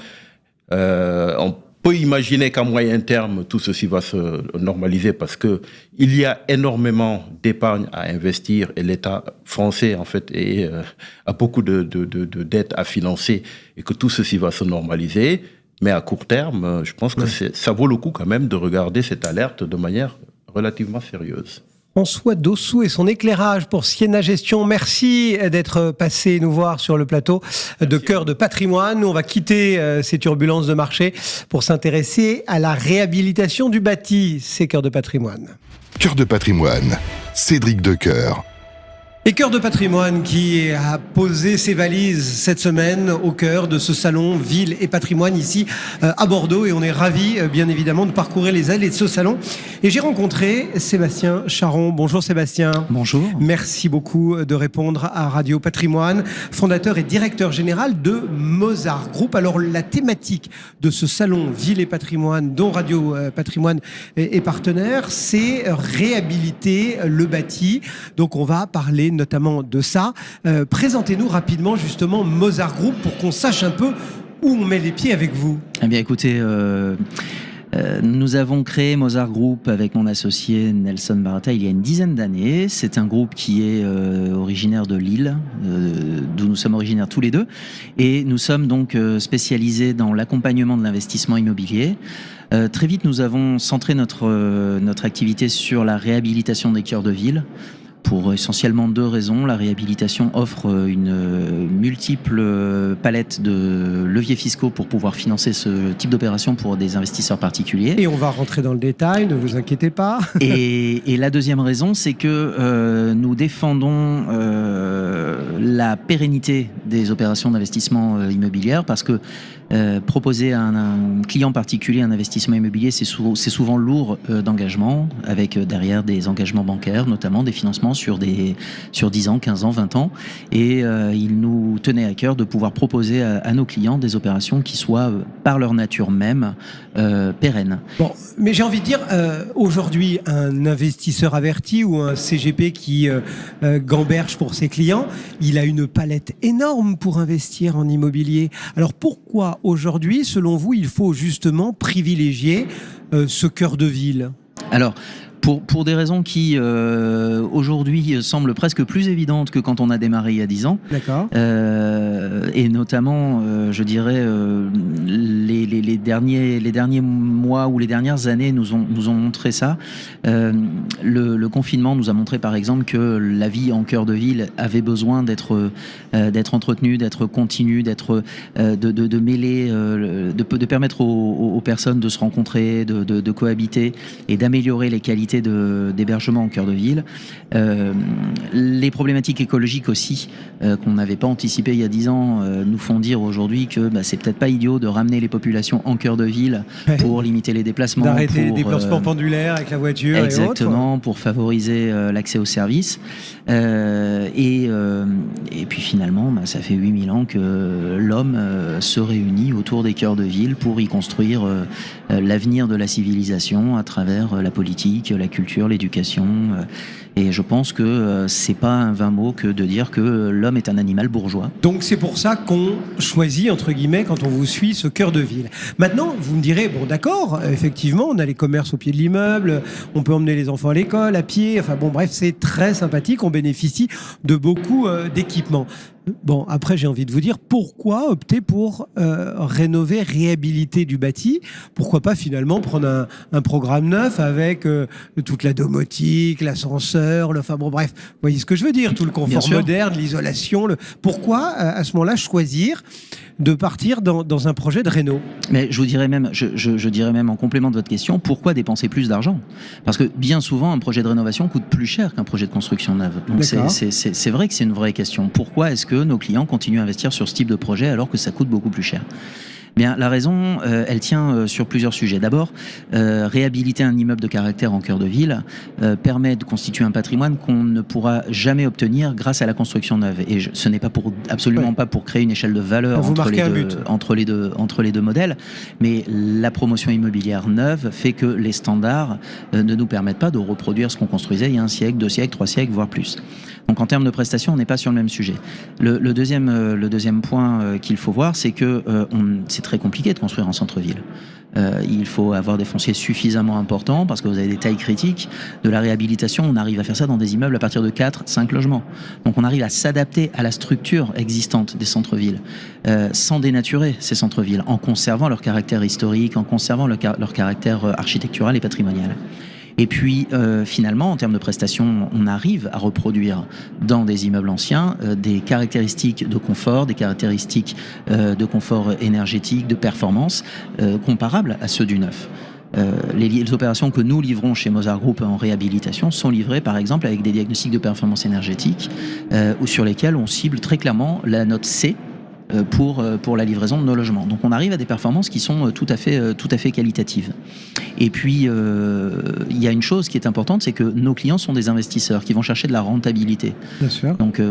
[SPEAKER 4] On peut imaginer qu'à moyen terme, tout ceci va se normaliser parce que il y a énormément d'épargne à investir et l'État français, en fait, a beaucoup de dettes à financer et que tout ceci va se normaliser. Mais à court terme, je pense que ça vaut le coup quand même de regarder cette alerte de manière relativement sérieuse.
[SPEAKER 2] François Dossou et son éclairage pour Siena Gestion. Merci d'être passé nous voir sur le plateau de Cœur de Patrimoine. Nous, on va quitter ces turbulences de marché pour s'intéresser à la réhabilitation du bâti. C'est Cœur de Patrimoine.
[SPEAKER 1] Cœur de Patrimoine, Cédric Decoeur.
[SPEAKER 2] Et Cœur de Patrimoine qui a posé ses valises cette semaine au cœur de ce salon Ville et Patrimoine ici à Bordeaux. Et on est ravis, bien évidemment, de parcourir les allées de ce salon. Et j'ai rencontré Sébastien Charon. Bonjour Sébastien.
[SPEAKER 5] Bonjour.
[SPEAKER 2] Merci beaucoup de répondre à Radio Patrimoine, fondateur et directeur général de Mozart Group. Alors la thématique de ce salon Ville et Patrimoine, dont Radio Patrimoine est partenaire, c'est réhabiliter le bâti. Donc on va parler notamment de ça. Présentez-nous rapidement justement Mozart Group pour qu'on sache un peu où on met les pieds avec vous.
[SPEAKER 5] Eh bien écoutez, nous avons créé Mozart Group avec mon associé Nelson Barata il y a une dizaine d'années. C'est un groupe qui est originaire de Lille, d'où nous sommes originaires tous les deux. Et nous sommes donc spécialisés dans l'accompagnement de l'investissement immobilier. Très vite, nous avons centré notre activité sur la réhabilitation des cœurs de ville. Pour essentiellement deux raisons. La réhabilitation offre une multiple palette de leviers fiscaux pour pouvoir financer ce type d'opération pour des investisseurs particuliers.
[SPEAKER 2] Et on va rentrer dans le détail, ne vous inquiétez pas.
[SPEAKER 5] Et la deuxième raison, c'est que nous défendons la pérennité des opérations d'investissement immobilière parce que proposer à un client particulier un investissement immobilier, c'est souvent lourd d'engagement, avec derrière des engagements bancaires, notamment des financements sur 10 ans, 15 ans, 20 ans. Et il nous tenait à cœur de pouvoir proposer à nos clients des opérations qui soient, par leur nature même, pérennes.
[SPEAKER 2] Bon, mais j'ai envie de dire, aujourd'hui, un investisseur averti ou un CGP qui gamberge pour ses clients, il a une palette énorme pour investir en immobilier. Alors pourquoi aujourd'hui, selon vous, il faut justement privilégier ce cœur de ville ?
[SPEAKER 5] Alors, pour des raisons qui, aujourd'hui, semblent presque plus évidentes que quand on a démarré il y a 10 ans.
[SPEAKER 2] D'accord.
[SPEAKER 5] Et notamment, je dirais, les derniers mois ou les dernières années nous ont montré ça. Le confinement nous a montré, par exemple, que la vie en cœur de ville avait besoin d'être entretenue, d'être continue, de mêler, de permettre aux personnes de se rencontrer, de cohabiter et d'améliorer les qualités d'hébergement en cœur de ville. Les problématiques écologiques aussi, qu'on n'avait pas anticipées il y a 10 ans, nous font dire aujourd'hui que c'est peut-être pas idiot de ramener les populations en cœur de ville pour limiter les déplacements.
[SPEAKER 2] D'arrêter les déplacements pendulaires avec la voiture.
[SPEAKER 5] Exactement, pour favoriser l'accès aux services. Et puis finalement, ça fait 8000 ans que l'homme se réunit autour des cœurs de ville pour y construire l'avenir de la civilisation à travers la politique, la culture, l'éducation. Et je pense que c'est pas un vain mot que de dire que l'homme est un animal bourgeois.
[SPEAKER 2] Donc c'est pour ça qu'on choisit, entre guillemets, quand on vous suit, ce cœur de ville. Maintenant, vous me direz, bon d'accord, effectivement, on a les commerces au pied de l'immeuble, on peut emmener les enfants à l'école, à pied, enfin bon bref, c'est très sympathique, on bénéficie de beaucoup d'équipements. Bon, après, j'ai envie de vous dire, pourquoi opter pour rénover, réhabiliter du bâti? Pourquoi pas finalement prendre un programme neuf avec toute la domotique, l'ascenseur, enfin bon, bref, vous voyez ce que je veux dire, tout le confort moderne, l'isolation. Pourquoi, à ce moment-là, choisir de partir dans un projet de réno?
[SPEAKER 5] Mais je vous dirais même, je dirais même en complément de votre question, pourquoi dépenser plus d'argent? Parce que bien souvent, un projet de rénovation coûte plus cher qu'un projet de construction neuve. Donc c'est vrai que c'est une vraie question. Pourquoi est-ce que nos clients continuent à investir sur ce type de projet alors que ça coûte beaucoup plus cher? Bien, la raison, elle tient sur plusieurs sujets. D'abord, réhabiliter un immeuble de caractère en cœur de ville permet de constituer un patrimoine qu'on ne pourra jamais obtenir grâce à la construction neuve. Et ce n'est pas absolument pas pour créer une échelle de valeur entre les deux modèles, mais la promotion immobilière neuve fait que les standards ne nous permettent pas de reproduire ce qu'on construisait il y a 1 siècle, 2 siècles, 3 siècles, voire plus. Donc en termes de prestations, on n'est pas sur le même sujet. Le deuxième point qu'il faut voir, c'est que c'est très compliqué de construire en centre-ville. Il faut avoir des fonciers suffisamment importants parce que vous avez des tailles critiques. De la réhabilitation, on arrive à faire ça dans des immeubles à partir de 4-5 logements. Donc on arrive à s'adapter à la structure existante des centres-villes sans dénaturer ces centres-villes, en conservant leur caractère historique, en conservant leur caractère architectural et patrimonial. Et puis, finalement, en termes de prestations, on arrive à reproduire dans des immeubles anciens des caractéristiques de confort, des caractéristiques de confort énergétique, de performance comparables à ceux du neuf. Les opérations que nous livrons chez Mozart Group en réhabilitation sont livrées par exemple avec des diagnostics de performance énergétique ou sur lesquels on cible très clairement la note C pour la livraison de nos logements. Donc on arrive à des performances qui sont tout à fait qualitatives. Et puis il y a une chose qui est importante, c'est que nos clients sont des investisseurs qui vont chercher de la rentabilité.
[SPEAKER 2] Bien sûr.
[SPEAKER 5] Donc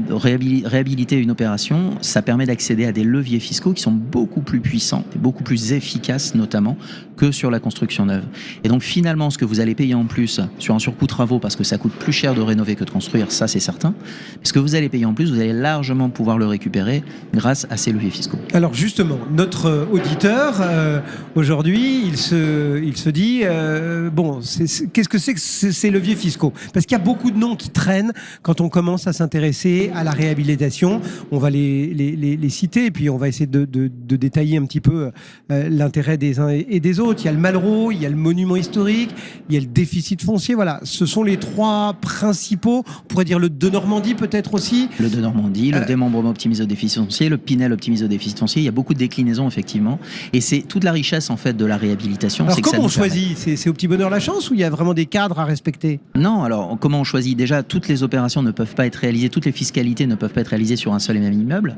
[SPEAKER 5] réhabiliter une opération, ça permet d'accéder à des leviers fiscaux qui sont beaucoup plus puissants et beaucoup plus efficaces notamment que sur la construction neuve. Et donc finalement, ce que vous allez payer en plus sur un surcoût travaux, parce que ça coûte plus cher de rénover que de construire, ça c'est certain, ce que vous allez payer en plus, vous allez largement pouvoir le récupérer grâce à ces leviers fiscaux.
[SPEAKER 2] Alors justement, notre auditeur, aujourd'hui, il se dit, qu'est-ce que c'est que ces leviers fiscaux? Parce qu'il y a beaucoup de noms qui traînent quand on commence à s'intéresser à la réhabilitation. On va les citer, et puis on va essayer de détailler un petit peu l'intérêt des uns et des autres. Il y a le Malraux, il y a le monument historique, il y a le déficit foncier. Voilà, ce sont les 3 principaux. On pourrait dire le Denormandie peut-être aussi.
[SPEAKER 5] Le Denormandie, le démembrement optimisé au déficit foncier, le Pinel optimisé au déficit foncier. Il y a beaucoup de déclinaisons effectivement. Et c'est toute la richesse en fait de la réhabilitation.
[SPEAKER 2] Alors comment on choisit? C'est au petit bonheur la chance ou il y a vraiment des cadres à respecter?
[SPEAKER 5] Non, alors comment on choisit? Déjà, toutes les opérations ne peuvent pas être réalisées, toutes les fiscalités ne peuvent pas être réalisées sur un seul et même immeuble.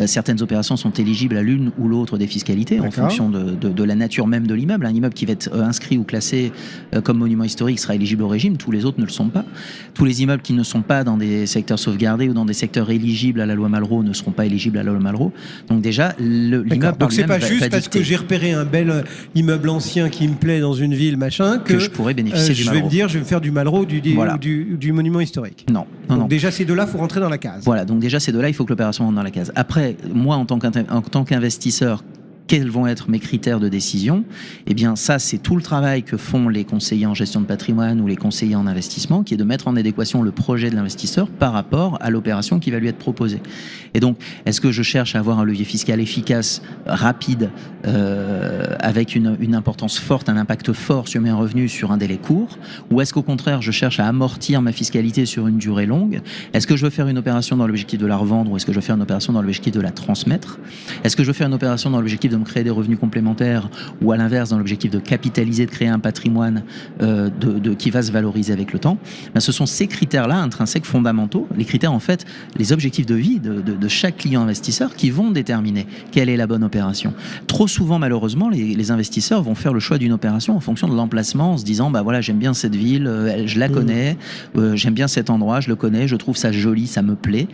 [SPEAKER 5] Certaines opérations sont éligibles à l'une ou l'autre des fiscalités en fonction de la nature même de l'immeuble. Un immeuble qui va être inscrit ou classé comme monument historique sera éligible au régime, tous les autres ne le sont pas. Tous les immeubles qui ne sont pas dans des secteurs sauvegardés ou dans des secteurs éligibles à la loi Malraux ne seront pas éligibles à la loi Malraux. Donc déjà, l'immeuble
[SPEAKER 2] donc c'est pas juste parce que j'ai repéré un bel immeuble ancien qui me plaît dans une ville, machin, que
[SPEAKER 5] je pourrais bénéficier du Malraux.
[SPEAKER 2] Je vais me dire, je vais me faire du Malraux du monument historique.
[SPEAKER 5] Non.
[SPEAKER 2] Donc déjà, ces deux-là, il faut rentrer dans la case.
[SPEAKER 5] Voilà, donc déjà, ces deux-là, il faut que l'opération rentre dans la case. Après, moi, en tant qu'investisseur, quels vont être mes critères de décision? Eh bien, ça, c'est tout le travail que font les conseillers en gestion de patrimoine ou les conseillers en investissement, qui est de mettre en adéquation le projet de l'investisseur par rapport à l'opération qui va lui être proposée. Et donc, est-ce que je cherche à avoir un levier fiscal efficace, rapide, avec une importance forte, un impact fort sur mes revenus sur un délai court? Ou est-ce qu'au contraire, je cherche à amortir ma fiscalité sur une durée longue? Est-ce que je veux faire une opération dans l'objectif de la revendre ou est-ce que je veux faire une opération dans l'objectif de la transmettre? Est-ce que je veux faire une opération dans l'objectif de me créer des revenus complémentaires ou à l'inverse dans l'objectif de capitaliser, de créer un patrimoine qui va se valoriser avec le temps? Ce sont ces critères-là intrinsèques fondamentaux, les critères en fait, les objectifs de vie de chaque client investisseur qui vont déterminer quelle est la bonne opération. Trop souvent malheureusement les investisseurs vont faire le choix d'une opération en fonction de l'emplacement en se disant voilà, j'aime bien cette ville, je la connais, j'aime bien cet endroit, je le connais, je trouve ça joli, ça me plaît.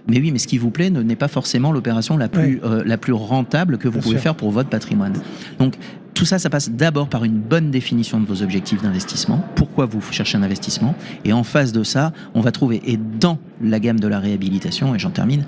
[SPEAKER 5] Mais oui, mais ce qui vous plaît n'est pas forcément l'opération la plus rentable que vous pouvez faire pour votre patrimoine. Donc, tout ça, ça passe d'abord par une bonne définition de vos objectifs d'investissement. Pourquoi vous cherchez un investissement? Et en face de ça, on va trouver, et dans la gamme de la réhabilitation, et j'en termine,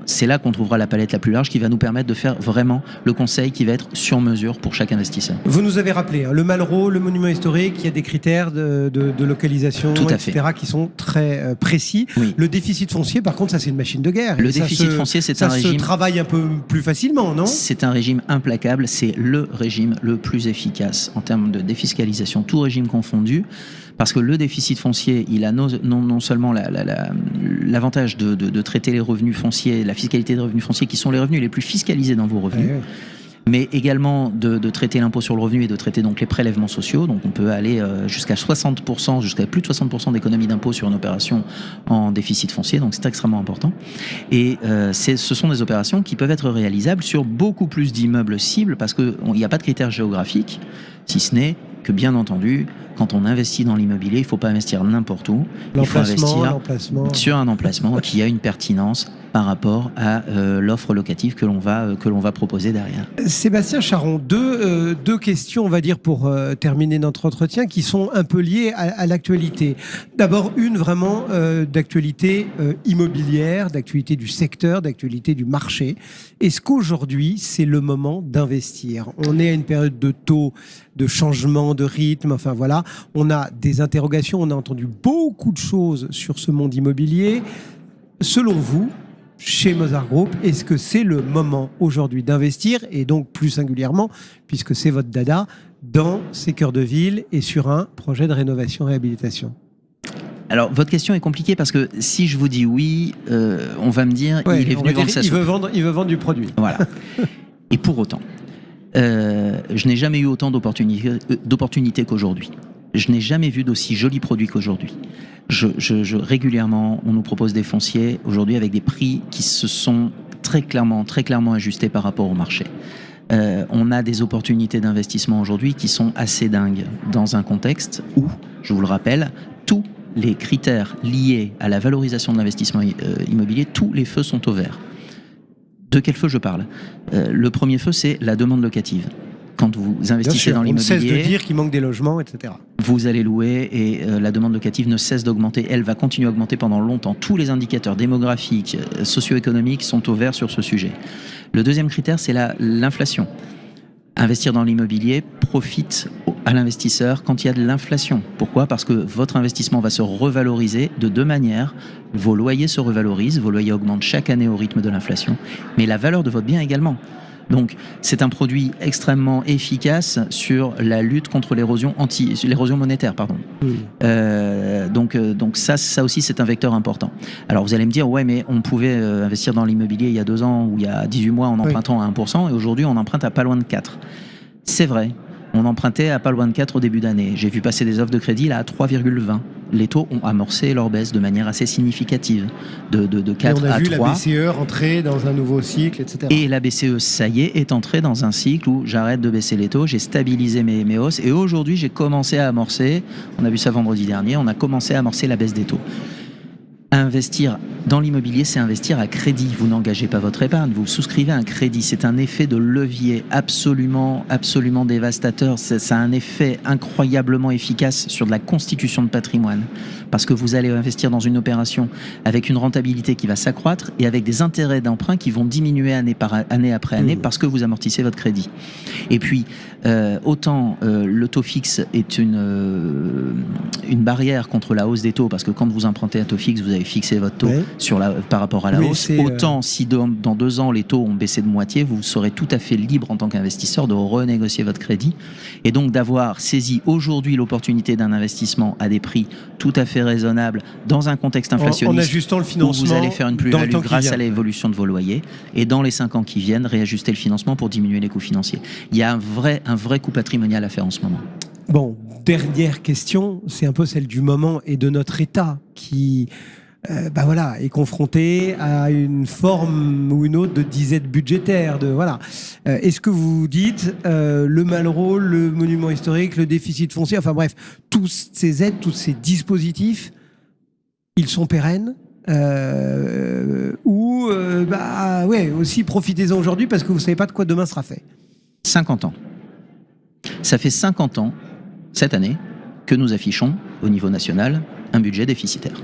[SPEAKER 5] c'est là qu'on trouvera la palette la plus large qui va nous permettre de faire vraiment le conseil qui va être sur mesure pour chaque investisseur.
[SPEAKER 2] Vous nous avez rappelé, le Malraux, le monument historique, il y a des critères de localisation, etc., qui sont très précis.
[SPEAKER 5] Oui.
[SPEAKER 2] Le déficit foncier, par contre, ça c'est une machine de guerre.
[SPEAKER 5] Le déficit foncier, c'est un régime...
[SPEAKER 2] Ça se travaille un peu plus facilement, non ?
[SPEAKER 5] C'est un régime implacable, c'est le régime le plus efficace en termes de défiscalisation, tout régime confondu. Parce que le déficit foncier, il a non seulement l'avantage de traiter les revenus fonciers, la fiscalité des revenus fonciers, qui sont les revenus les plus fiscalisés dans vos revenus, mais également de traiter l'impôt sur le revenu et de traiter donc les prélèvements sociaux. Donc on peut aller jusqu'à 60%, jusqu'à plus de 60% d'économie d'impôt sur une opération en déficit foncier, donc c'est extrêmement important. Et ce sont des opérations qui peuvent être réalisables sur beaucoup plus d'immeubles cibles, parce qu'il n'y a pas de critères géographiques, si ce n'est que, bien entendu, quand on investit dans l'immobilier, il ne faut pas investir n'importe où. Il faut investir sur un emplacement qui a une pertinence par rapport à l'offre locative que l'on va proposer derrière.
[SPEAKER 2] Sébastien Charon, deux questions, on va dire, pour terminer notre entretien, qui sont un peu liées à l'actualité. D'abord, une vraiment d'actualité immobilière, d'actualité du secteur, d'actualité du marché. Est-ce qu'aujourd'hui, c'est le moment d'investir ? On est à une période de taux, de changement, de rythme, enfin voilà. On a des interrogations, on a entendu beaucoup de choses sur ce monde immobilier. Selon vous, chez Mozart Group, est-ce que c'est le moment aujourd'hui d'investir, et donc plus singulièrement, puisque c'est votre dada, dans ces cœurs de ville et sur un projet de rénovation-réhabilitation ?
[SPEAKER 5] Alors, votre question est compliquée parce que si je vous dis oui, on va me dire il est venu vendre sa soupe.
[SPEAKER 2] Il veut vendre du produit.
[SPEAKER 5] Voilà. Et pour autant, je n'ai jamais eu autant d'opportunités qu'aujourd'hui. Je n'ai jamais vu d'aussi jolis produits qu'aujourd'hui. Régulièrement, on nous propose des fonciers aujourd'hui avec des prix qui se sont très clairement ajustés par rapport au marché. On a des opportunités d'investissement aujourd'hui qui sont assez dingues dans un contexte où, je vous le rappelle, tous les critères liés à la valorisation de l'investissement immobilier, tous les feux sont au vert. De quel feu je parle ? Le premier feu, c'est la demande locative. Quand vous investissez dans l'immobilier,
[SPEAKER 2] on ne cesse de dire qu'il manque des logements, etc.
[SPEAKER 5] Vous allez louer et la demande locative ne cesse d'augmenter. Elle va continuer à augmenter pendant longtemps. Tous les indicateurs démographiques, socio-économiques sont au vert sur ce sujet. Le deuxième critère, c'est l'inflation. Investir dans l'immobilier profite à l'investisseur quand il y a de l'inflation. Pourquoi ? Parce que votre investissement va se revaloriser de deux manières. Vos loyers se revalorisent, vos loyers augmentent chaque année au rythme de l'inflation, mais la valeur de votre bien également. Donc, c'est un produit extrêmement efficace sur la lutte contre l'érosion monétaire, pardon. Donc ça aussi, c'est un vecteur important. Alors, vous allez me dire, ouais, mais on pouvait investir dans l'immobilier il y a 2 ans ou il y a 18 mois en empruntant à 1%, et aujourd'hui, on emprunte à pas loin de 4%. C'est vrai. On empruntait à pas loin de 4 au début d'année. J'ai vu passer des offres de crédit là à 3,20. Les taux ont amorcé leur baisse de manière assez significative, de 4 à 3.
[SPEAKER 2] Et on a vu la BCE rentrer dans un nouveau cycle, etc.
[SPEAKER 5] Et la BCE, ça y est entrée dans un cycle où j'arrête de baisser les taux, j'ai stabilisé mes hausses, et aujourd'hui j'ai commencé à amorcer, on a vu ça vendredi dernier, on a commencé à amorcer la baisse des taux. Investir dans l'immobilier, c'est investir à crédit. Vous n'engagez pas votre épargne, vous souscrivez un crédit. C'est un effet de levier absolument dévastateur. Ça a un effet incroyablement efficace sur de la constitution de patrimoine. Parce que vous allez investir dans une opération avec une rentabilité qui va s'accroître et avec des intérêts d'emprunt qui vont diminuer année après année parce que vous amortissez votre crédit. Et puis, autant le taux fixe est une barrière contre la hausse des taux, parce que quand vous empruntez à taux fixe, vous avez fixé votre taux par rapport à la hausse. Autant si dans 2 ans les taux ont baissé de moitié, vous serez tout à fait libre en tant qu'investisseur de renégocier votre crédit, et donc d'avoir saisi aujourd'hui l'opportunité d'un investissement à des prix tout à fait raisonnables dans un contexte inflationniste,
[SPEAKER 2] en ajustant le financement,
[SPEAKER 5] où vous allez faire une plus-value grâce à l'évolution de vos loyers, et dans les 5 ans qui viennent, réajuster le financement pour diminuer les coûts financiers. Il y a un vrai coût patrimonial à faire en ce moment.
[SPEAKER 2] Bon, dernière question, c'est un peu celle du moment et de notre État qui est confronté à une forme ou une autre de disette budgétaire. Est-ce que vous dites le Malraux, le monument historique, le déficit foncier, enfin bref, tous ces aides, tous ces dispositifs, ils sont pérennes aussi profitez-en aujourd'hui parce que vous ne savez pas de quoi demain sera fait.
[SPEAKER 5] 50 ans. Ça fait 50 ans, cette année, que nous affichons, au niveau national, un budget déficitaire.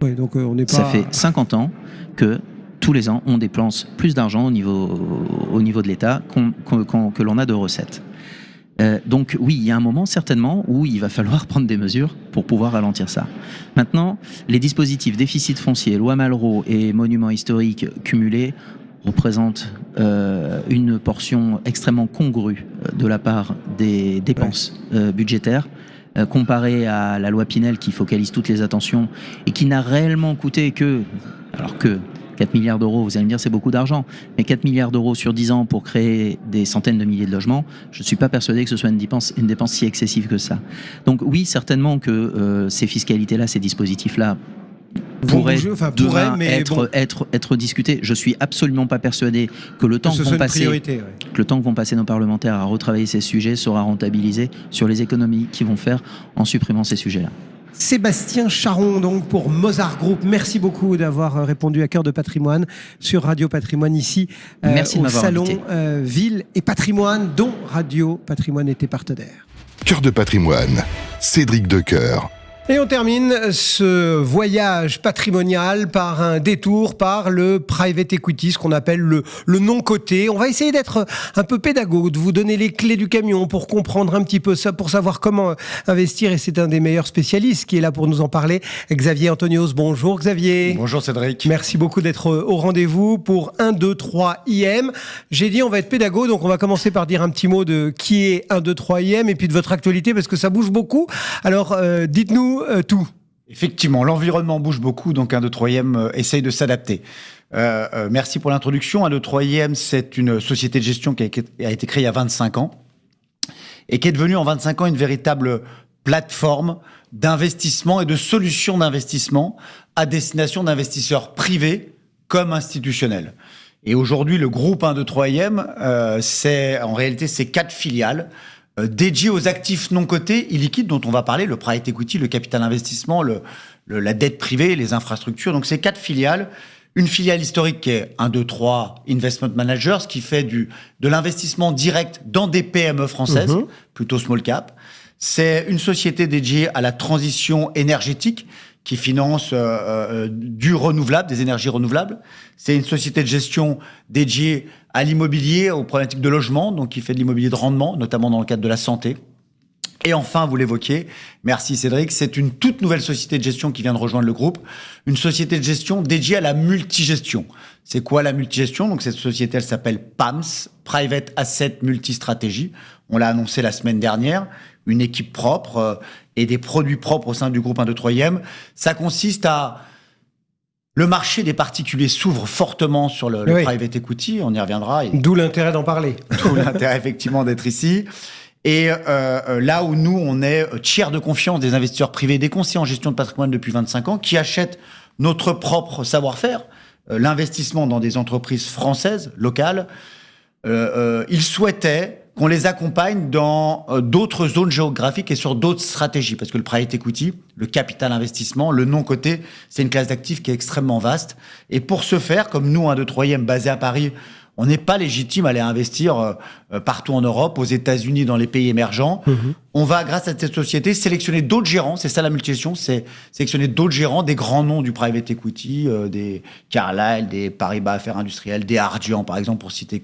[SPEAKER 2] Oui, donc on n'est pas...
[SPEAKER 5] Ça fait 50 ans que tous les ans, on dépense plus d'argent au niveau de l'État que l'on a de recettes. Donc oui, il y a un moment certainement où il va falloir prendre des mesures pour pouvoir ralentir ça. Maintenant, les dispositifs déficit foncier, loi Malraux et monuments historiques cumulés représentent une portion extrêmement congrue de la part des dépenses budgétaires, comparée à la loi Pinel qui focalise toutes les attentions et qui n'a réellement coûté que 4 milliards d'euros, vous allez me dire c'est beaucoup d'argent, mais 4 milliards d'euros sur 10 ans pour créer des centaines de milliers de logements, je ne suis pas persuadé que ce soit une dépense si excessive que ça. Donc oui, certainement que ces fiscalités-là, ces dispositifs-là pourraient être discutés. Je ne suis absolument pas persuadé que le temps que vont passer nos parlementaires à retravailler ces sujets sera rentabilisé sur les économies qu'ils vont faire en supprimant ces sujets-là.
[SPEAKER 2] Sébastien Charon, donc, pour Mozart Group. Merci beaucoup d'avoir répondu à Cœur de Patrimoine sur Radio Patrimoine, ici, au Salon Ville et Patrimoine, dont Radio Patrimoine était partenaire.
[SPEAKER 1] Cœur de Patrimoine, Cédric Decoeur.
[SPEAKER 2] Et on termine ce voyage patrimonial par un détour par le private equity, ce qu'on appelle le non-coté. On va essayer d'être un peu pédagogue, de vous donner les clés du camion pour comprendre un petit peu ça, pour savoir comment investir. Et c'est un des meilleurs spécialistes qui est là pour nous en parler, Xavier Antonios. Bonjour Xavier.
[SPEAKER 6] Bonjour Cédric.
[SPEAKER 2] Merci beaucoup d'être au rendez-vous pour 1, 2, 3 IM. J'ai dit on va être pédagogue, donc on va commencer par dire un petit mot de qui est 1, 2, 3 IM et puis de votre actualité parce que ça bouge beaucoup. Alors dites-nous tout.
[SPEAKER 6] Effectivement, l'environnement bouge beaucoup, donc 1, 2, 3e essaye de s'adapter. Merci pour l'introduction. 1, 2, 3e, c'est une société de gestion qui a été créée il y a 25 ans et qui est devenue en 25 ans une véritable plateforme d'investissement et de solutions d'investissement à destination d'investisseurs privés comme institutionnels. Et aujourd'hui, le groupe 1, 2, 3e, c'est en réalité ces 4 filiales dédié aux actifs non cotés, illiquides, dont on va parler, le private equity, le capital investissement, la dette privée, les infrastructures. Donc, ces 4 filiales. Une filiale historique qui est 1, 2, 3 Investment Managers, qui fait de l'investissement direct dans des PME françaises, plutôt small cap. C'est une société dédiée à la transition énergétique, qui finance du renouvelable, des énergies renouvelables. C'est une société de gestion dédiée à l'immobilier, aux problématiques de logement, donc qui fait de l'immobilier de rendement, notamment dans le cadre de la santé. Et enfin, vous l'évoquiez, merci Cédric, c'est une toute nouvelle société de gestion qui vient de rejoindre le groupe, une société de gestion dédiée à la multigestion. C'est quoi la multigestion ? Donc cette société, elle s'appelle PAMS, Private Asset Multistratégie. On l'a annoncé la semaine dernière, une équipe propre et des produits propres au sein du groupe 1, 2, 3e. Ça consiste à... Le marché des particuliers s'ouvre fortement sur le private equity, on y reviendra.
[SPEAKER 2] D'où l'intérêt d'en parler.
[SPEAKER 6] D'où l'intérêt effectivement d'être ici. Et là où nous, on est tiers de confiance des investisseurs privés, des conseillers en gestion de patrimoine depuis 25 ans, qui achètent notre propre savoir-faire, l'investissement dans des entreprises françaises, locales, ils souhaitaient qu'on les accompagne dans d'autres zones géographiques et sur d'autres stratégies. Parce que le private equity, le capital investissement, le non-coté, c'est une classe d'actifs qui est extrêmement vaste. Et pour ce faire, comme nous, 1, 2, 3e, basé à Paris, on n'est pas légitime à aller investir partout en Europe, aux États-Unis, dans les pays émergents. On va, grâce à cette société, sélectionner d'autres gérants. C'est ça la multigestion, c'est sélectionner d'autres gérants, des grands noms du private equity, des Carlyle, des Paribas Affaires Industrielles, des Ardian, par exemple, pour citer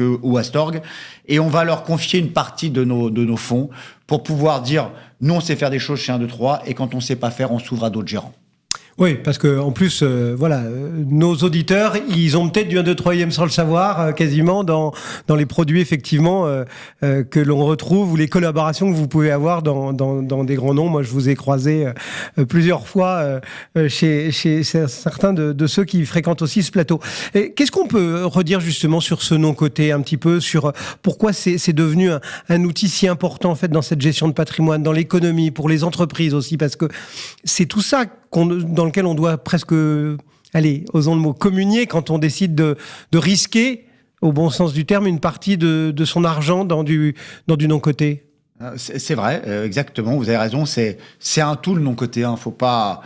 [SPEAKER 6] ou Astorg. Et on va leur confier une partie de nos fonds pour pouvoir dire, nous, on sait faire des choses chez 1, 2, 3, et quand on ne sait pas faire, on s'ouvre à d'autres gérants.
[SPEAKER 2] Oui, parce que en plus, nos auditeurs, ils ont peut-être du 1, 2, 3e sans le savoir, quasiment dans les produits effectivement que l'on retrouve ou les collaborations que vous pouvez avoir dans des grands noms. Moi, je vous ai croisé plusieurs fois chez certains de ceux qui fréquentent aussi ce plateau. Et qu'est-ce qu'on peut redire justement sur ce non-coté, un petit peu sur pourquoi c'est devenu un outil si important en fait dans cette gestion de patrimoine, dans l'économie, pour les entreprises aussi, parce que c'est tout ça dans lequel on doit presque, osons le mot, communier quand on décide de risquer, au bon sens du terme, une partie de son argent dans du non-coté.
[SPEAKER 6] C'est vrai, exactement, vous avez raison, c'est un tout le non-coté, hein. Faut pas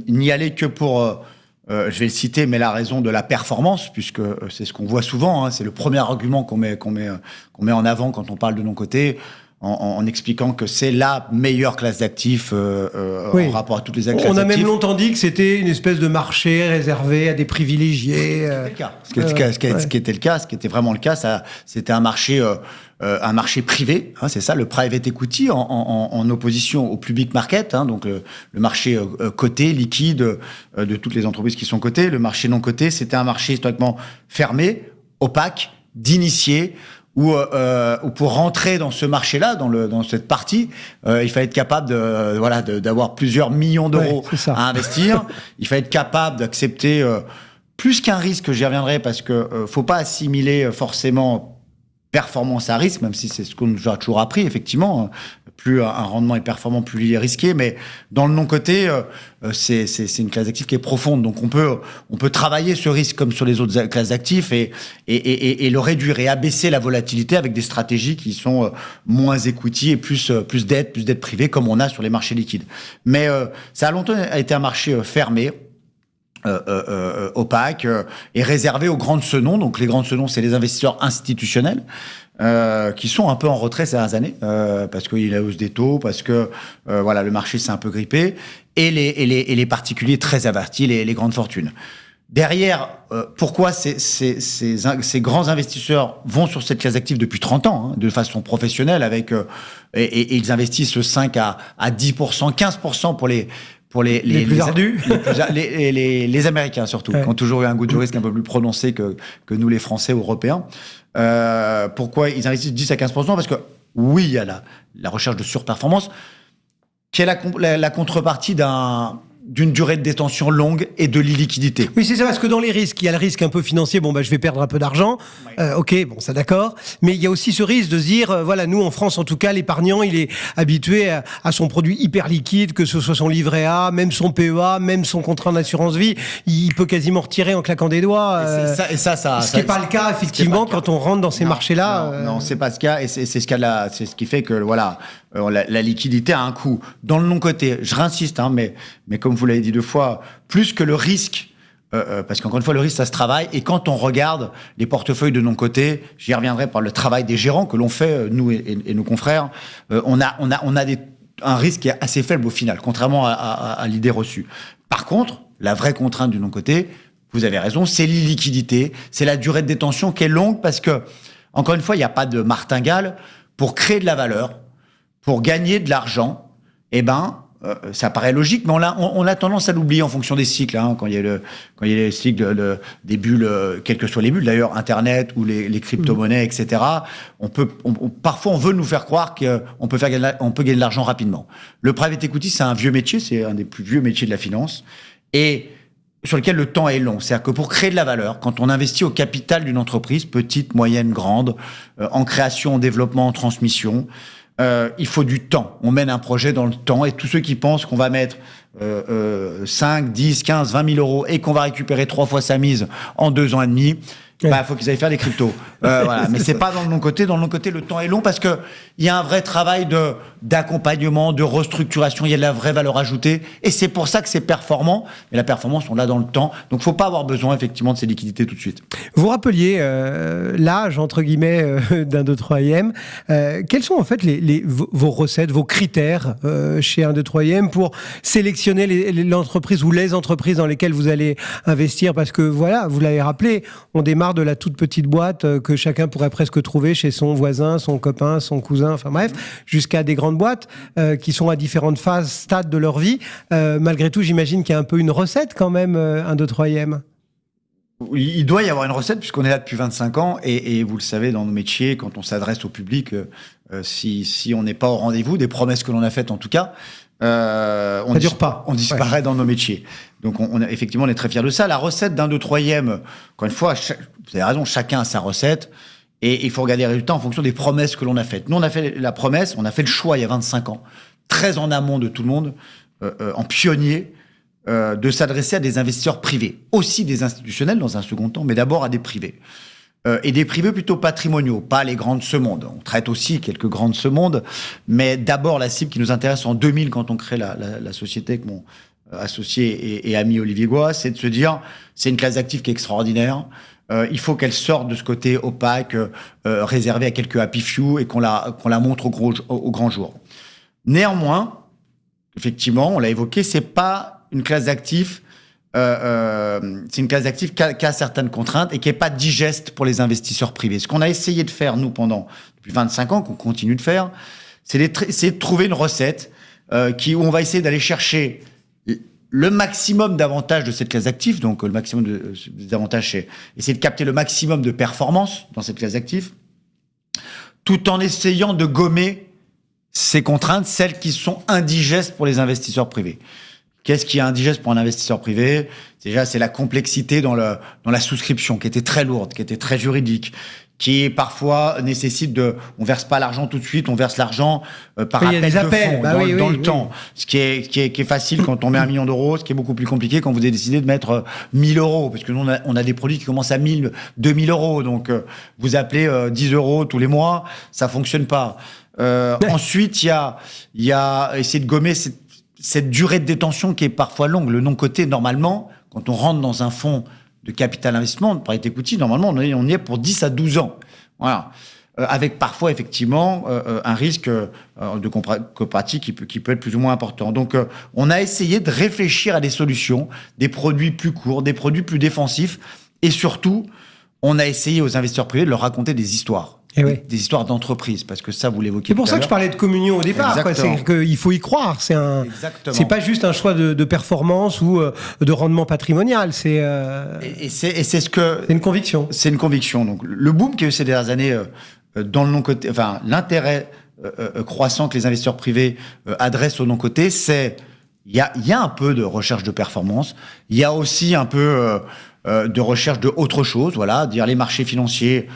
[SPEAKER 6] n'y aller que pour, je vais le citer, mais la raison de la performance, puisque c'est ce qu'on voit souvent, hein, c'est le premier argument qu'on met en avant quand on parle de non-coté. en expliquant que c'est la meilleure classe d'actifs en rapport à toutes les classes d'actifs.
[SPEAKER 2] On a même longtemps dit que c'était une espèce de marché réservé à des privilégiés.
[SPEAKER 6] Ce qui était le cas, ce qui était vraiment le cas, c'était un marché privé, hein, c'est ça, le private equity en opposition au public market, hein, donc le marché coté, liquide de toutes les entreprises qui sont cotées. Le marché non coté, c'était un marché historiquement fermé, opaque, d'initiés, où pour rentrer dans ce marché-là, dans cette partie, il fallait être capable d'avoir plusieurs millions d'euros à investir. Il fallait être capable d'accepter plus qu'un risque, j'y reviendrai, parce que faut pas assimiler forcément performance à risque, même si c'est ce qu'on nous a toujours appris, effectivement. Plus un rendement est performant, plus il est risqué. Mais dans le non-coté, c'est une classe d'actifs qui est profonde. Donc on peut travailler ce risque comme sur les autres classes d'actifs et le réduire et abaisser la volatilité avec des stratégies qui sont moins equity et plus dette privée, comme on a sur les marchés liquides. Mais ça a longtemps été un marché fermé, opaque et réservé aux grands de ce nom. Donc les grands de ce nom, c'est les investisseurs institutionnels qui sont un peu en retrait ces dernières années parce qu'il y a la hausse des taux, parce que le marché s'est un peu grippé, et les particuliers très avertis, les grandes fortunes. Derrière, pourquoi ces grands investisseurs vont sur cette classe d'actifs depuis 30 ans, hein, de façon professionnelle, et ils investissent 5 à 10%, 15% pour les
[SPEAKER 2] plus ardus.
[SPEAKER 6] les Américains surtout, qui ont toujours eu un goût du risque un peu plus prononcé que nous les Français ou Européens. Pourquoi ils investissent 10 à 15%? Parce que oui, il y a la recherche de surperformance, qui est la contrepartie d'une durée de détention longue et de l'illiquidité.
[SPEAKER 2] Oui, c'est ça, parce que dans les risques, il y a le risque un peu financier, je vais perdre un peu d'argent, ça d'accord, mais il y a aussi ce risque de se dire, nous en France en tout cas, l'épargnant, il est habitué à son produit hyper liquide, que ce soit son livret A, même son PEA, même son contrat d'assurance vie, il peut quasiment retirer en claquant des doigts. Ce qui n'est pas le cas, effectivement, quand on rentre dans ces marchés-là.
[SPEAKER 6] Non, c'est pas ce cas, et c'est ce qui fait que, la liquidité a un coût. Dans le non-coté, je réinsiste, hein, mais comme vous l'avez dit 2 fois, plus que le risque, parce qu'encore une fois, le risque, ça se travaille, et quand on regarde les portefeuilles de non-coté, j'y reviendrai par le travail des gérants que l'on fait, nous et nos confrères, on a un risque qui est assez faible au final, contrairement à l'idée reçue. Par contre, la vraie contrainte du non-coté, vous avez raison, c'est l'illiquidité, c'est la durée de détention qui est longue, parce que, encore une fois, il n'y a pas de martingale. Pour créer de la valeur, pour gagner de l'argent, ça paraît logique, mais on a tendance à l'oublier en fonction des cycles. Hein, quand il y a les cycles des bulles, quelles que soient les bulles, d'ailleurs, Internet ou les crypto-monnaies, etc. Parfois, on veut nous faire croire qu'on peut gagner de l'argent rapidement. Le private equity, c'est un vieux métier, c'est un des plus vieux métiers de la finance, et sur lequel le temps est long. C'est-à-dire que pour créer de la valeur, quand on investit au capital d'une entreprise, petite, moyenne, grande, en création, en développement, en transmission, il faut du temps. On mène un projet dans le temps, et tous ceux qui pensent qu'on va mettre 5, 10, 15, 20 000 euros et qu'on va récupérer 3 fois sa mise en 2 ans et demi, faut qu'ils aillent faire des cryptos. Mais c'est pas dans le non-coté. Dans le non-coté, le temps est long parce que il y a un vrai travail d'accompagnement, de restructuration. Il y a de la vraie valeur ajoutée, et c'est pour ça que c'est performant. Et la performance, on l'a dans le temps. Donc, faut pas avoir besoin effectivement de ces liquidités tout de suite.
[SPEAKER 2] Vous rappeliez l'âge entre guillemets d'un 2/3e. Quelles sont en fait vos recettes, vos critères chez 1-2-3e pour sélectionner l'entreprise ou les entreprises dans lesquelles vous allez investir? Parce que vous l'avez rappelé, on démarre de la toute petite boîte que chacun pourrait presque trouver chez son voisin, son copain, son cousin, enfin bref, jusqu'à des grandes boîtes qui sont à différentes stades de leur vie. Malgré tout, j'imagine qu'il y a un peu une recette quand même, 1-2-3e.
[SPEAKER 6] Il doit y avoir une recette puisqu'on est là depuis 25 ans et vous le savez, dans nos métiers, quand on s'adresse au public, si on n'est pas au rendez-vous, des promesses que l'on a faites en tout cas, ça dure pas. On disparaît dans nos métiers. Donc effectivement, on est très fiers de ça. La recette d'1-2-3e, encore une fois, vous avez raison, chacun a sa recette. Et il faut regarder les résultats en fonction des promesses que l'on a faites. Nous, on a fait la promesse, on a fait le choix il y a 25 ans, très en amont de tout le monde, en pionnier, de s'adresser à des investisseurs privés. Aussi des institutionnels dans un second temps, mais d'abord à des privés. Et des privés plutôt patrimoniaux, pas les grands de ce monde. On traite aussi quelques grands de ce monde, mais d'abord la cible qui nous intéresse en 2000, quand on crée la société avec mon associé et ami Olivier Goua, c'est de se dire, c'est une classe d'actifs qui est extraordinaire, il faut qu'elle sorte de ce côté opaque, réservé à quelques happy few, et qu'on la montre au grand jour. Néanmoins, effectivement, on l'a évoqué, c'est pas une classe d'actifs. C'est une classe d'actifs qui a certaines contraintes et qui n'est pas digeste pour les investisseurs privés. Ce qu'on a essayé de faire, nous, depuis 25 ans, qu'on continue de faire, c'est de trouver une recette où on va essayer d'aller chercher le maximum d'avantages de cette classe d'actifs. Donc, le maximum des avantages, c'est essayer de capter le maximum de performance dans cette classe d'actifs, tout en essayant de gommer ces contraintes, celles qui sont indigestes pour les investisseurs privés. Qu'est-ce qui est indigeste pour un investisseur privé? Déjà, c'est la complexité dans la souscription, qui était très lourde, qui était très juridique, qui parfois nécessite on verse pas l'argent tout de suite, on verse l'argent par appel de fonds, dans le temps. Ce qui est facile quand on met 1 million d'euros, ce qui est beaucoup plus compliqué quand vous avez décidé de mettre 1 000 euros, parce que nous, on a des produits qui commencent à 1 000, 2 000 euros. Donc, vous appelez 10 euros tous les mois, ça fonctionne pas. Ensuite, il y a essayer de gommer cette durée de détention qui est parfois longue. Le non-coté, normalement, quand on rentre dans un fonds de capital investissement, de private equity, normalement, on y est pour 10 à 12 ans. Voilà. Avec parfois, effectivement, un risque de coopérative qui peut être plus ou moins important. Donc, on a essayé de réfléchir à des solutions, des produits plus courts, des produits plus défensifs, et surtout, on a essayé aux investisseurs privés de leur raconter des histoires. Des histoires d'entreprise, parce que ça, vous l'évoquiez.
[SPEAKER 2] C'est pour ça que je parlais de communion au départ. C'est qu'il faut y croire. C'est pas juste un choix de performance ou de rendement patrimonial. C'est
[SPEAKER 6] une
[SPEAKER 2] conviction.
[SPEAKER 6] C'est une conviction. Donc, le boom qu'il y a eu ces dernières années dans le non-coté, enfin, l'intérêt croissant que les investisseurs privés adressent au non-coté, il y a un peu de recherche de performance. Il y a aussi un peu de recherche de autre chose. Voilà, dire les marchés financiers.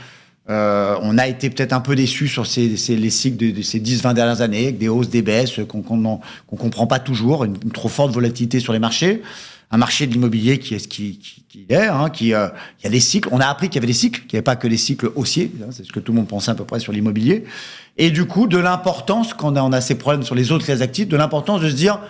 [SPEAKER 6] On a été peut-être un peu déçus sur les cycles de ces 10-20 dernières années, avec des hausses, des baisses qu'on comprend pas toujours, une trop forte volatilité sur les marchés. Un marché de l'immobilier qui est ce qu'il est, il y a des cycles. On a appris qu'il y avait des cycles, qu'il n'y avait pas que des cycles haussiers. C'est ce que tout le monde pensait à peu près sur l'immobilier. Et du coup, de l'importance, quand on a ces problèmes sur les autres classes actifs, de l'importance de se dire,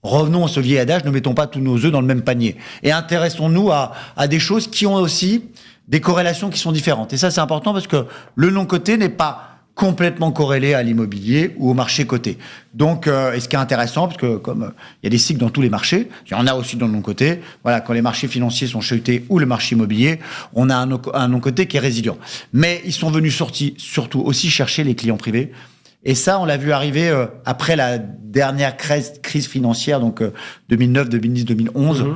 [SPEAKER 6] revenons à ce vieil adage, ne mettons pas tous nos œufs dans le même panier. Et intéressons-nous à des choses qui ont aussi des corrélations qui sont différentes. Et ça, c'est important parce que le non-coté n'est pas complètement corrélé à l'immobilier ou au marché coté. Donc, et ce qui est intéressant, parce que comme il y a des cycles dans tous les marchés, il y en a aussi dans le non-coté. Voilà, quand les marchés financiers sont chutés ou le marché immobilier, on a un non-coté qui est résilient. Mais ils sont venus surtout aussi chercher les clients privés. Et ça, on l'a vu arriver après la dernière crise financière, donc 2009, 2010, 2011.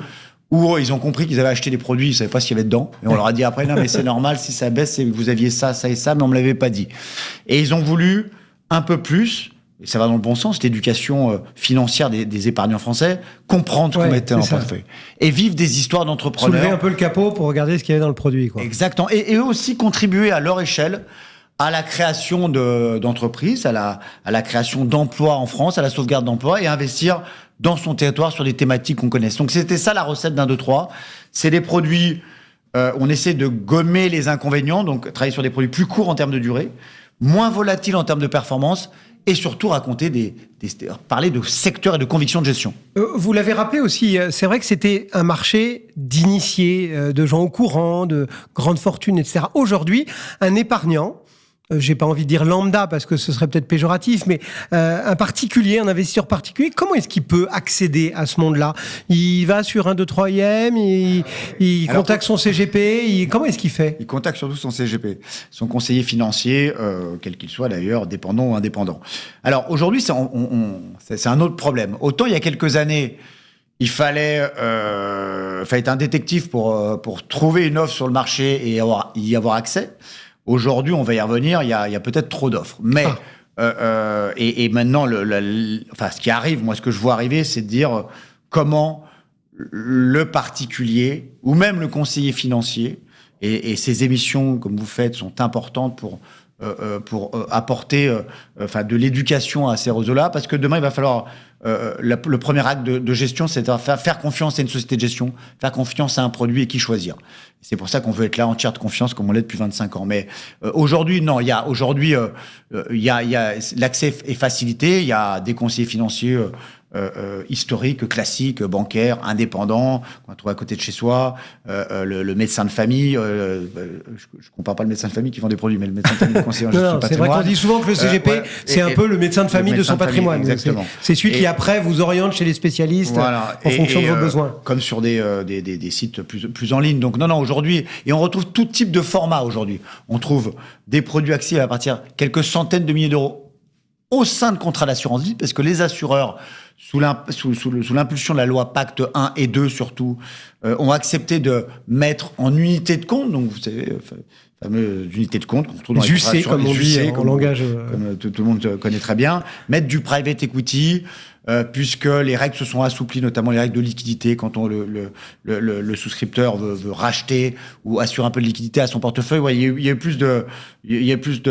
[SPEAKER 6] Où ils ont compris qu'ils avaient acheté des produits, ils ne savaient pas ce qu'il y avait dedans. Et on leur a dit après, non, mais c'est normal, si ça baisse, c'est que vous aviez ça, ça et ça, mais on ne me l'avait pas dit. Et ils ont voulu un peu plus, et ça va dans le bon sens, l'éducation financière des épargnants français, comprendre ce qu'on mettait dans le portefeuille. Et vivre des histoires d'entrepreneurs.
[SPEAKER 2] Soulever un peu le capot pour regarder ce qu'il y avait dans le produit, quoi.
[SPEAKER 6] Exactement. Et eux aussi contribuer à leur échelle à la création d'entreprises, à la création d'emplois en France, à la sauvegarde d'emplois, et investir dans son territoire sur des thématiques qu'on connaisse. Donc c'était ça la recette d'1, 2, 3. C'est des produits, on essaie de gommer les inconvénients, donc travailler sur des produits plus courts en termes de durée, moins volatiles en termes de performance, et surtout raconter parler de secteur et de conviction de gestion.
[SPEAKER 2] Vous l'avez rappelé aussi, c'est vrai que c'était un marché d'initiés, de gens au courant, de grandes fortunes, etc. Aujourd'hui, un épargnant, j'ai pas envie de dire lambda parce que ce serait peut-être péjoratif, mais un particulier, un investisseur particulier, comment est-ce qu'il peut accéder à ce monde-là? Il va sur 1, 2, 3e, il contacte son CGP, comment est-ce qu'il fait?
[SPEAKER 6] Il contacte surtout son CGP, son conseiller financier, quel qu'il soit d'ailleurs, dépendant ou indépendant. Alors aujourd'hui, c'est un autre problème. Autant il y a quelques années, il fallait être un détective pour trouver une offre sur le marché et y avoir accès. Aujourd'hui, on va y revenir, il y a peut-être trop d'offres. Mais, et maintenant, ce qui arrive, moi, ce que je vois arriver, c'est de dire comment le particulier, ou même le conseiller financier, et ces émissions, comme vous faites, sont importantes pour apporter de l'éducation à ces réseaux-là, parce que demain, il va falloir... le premier acte de gestion, c'est de faire confiance à une société de gestion, faire confiance à un produit et qui choisir. C'est pour ça qu'on veut être là en tiers de confiance comme on l'est depuis 25 ans. Mais aujourd'hui, non, l'accès est facilité. Il y a des conseillers financiers historiques, classiques, bancaires, indépendants, qu'on trouve à côté de chez soi, le médecin de famille, je compare pas le médecin de famille qui vend des produits, mais le médecin de famille conseiller en gestion de
[SPEAKER 2] c'est vrai
[SPEAKER 6] patrimoine.
[SPEAKER 2] qu'on dit souvent que le CGP, c'est un peu le médecin de famille de son patrimoine.
[SPEAKER 6] Exactement.
[SPEAKER 2] C'est celui qui, après, vous oriente chez les spécialistes en fonction de vos besoins.
[SPEAKER 6] Comme sur des sites plus en ligne. Donc, non, aujourd'hui, et on retrouve tout type de format aujourd'hui. On trouve des produits accessibles à partir de quelques centaines de milliers d'euros au sein de contrats d'assurance vie, parce que les assureurs, sous l'impulsion de la loi Pacte 1 et 2 surtout, ont accepté de mettre en unité de compte, donc vous savez, fameuse unité de compte qu'on retrouve dans les contrats d'assurance,
[SPEAKER 2] comme on dit en langage...
[SPEAKER 6] Comme tout le monde connaît très bien, mettre du private equity, puisque les règles se sont assouplies, notamment les règles de liquidité, quand le souscripteur veut racheter ou assurer un peu de liquidité à son portefeuille. Ouais, il y a plus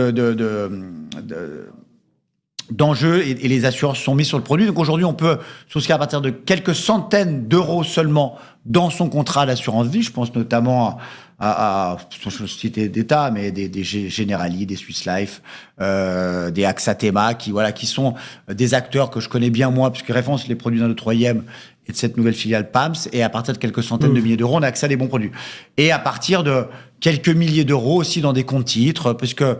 [SPEAKER 6] d'enjeux et les assureurs se sont mis sur le produit. Donc aujourd'hui, on peut souscrire à partir de quelques centaines d'euros seulement dans son contrat d'assurance vie. Je pense notamment à sociétés d'État, mais des Generali, des Swiss Life, des AXA Tema, qui sont des acteurs que je connais bien moi, puisque référence les produits d'un de troisième et de cette nouvelle filiale PAMS. Et à partir de quelques centaines de milliers d'euros, on a accès à des bons produits. Et à partir de quelques milliers d'euros aussi dans des comptes titres, parce que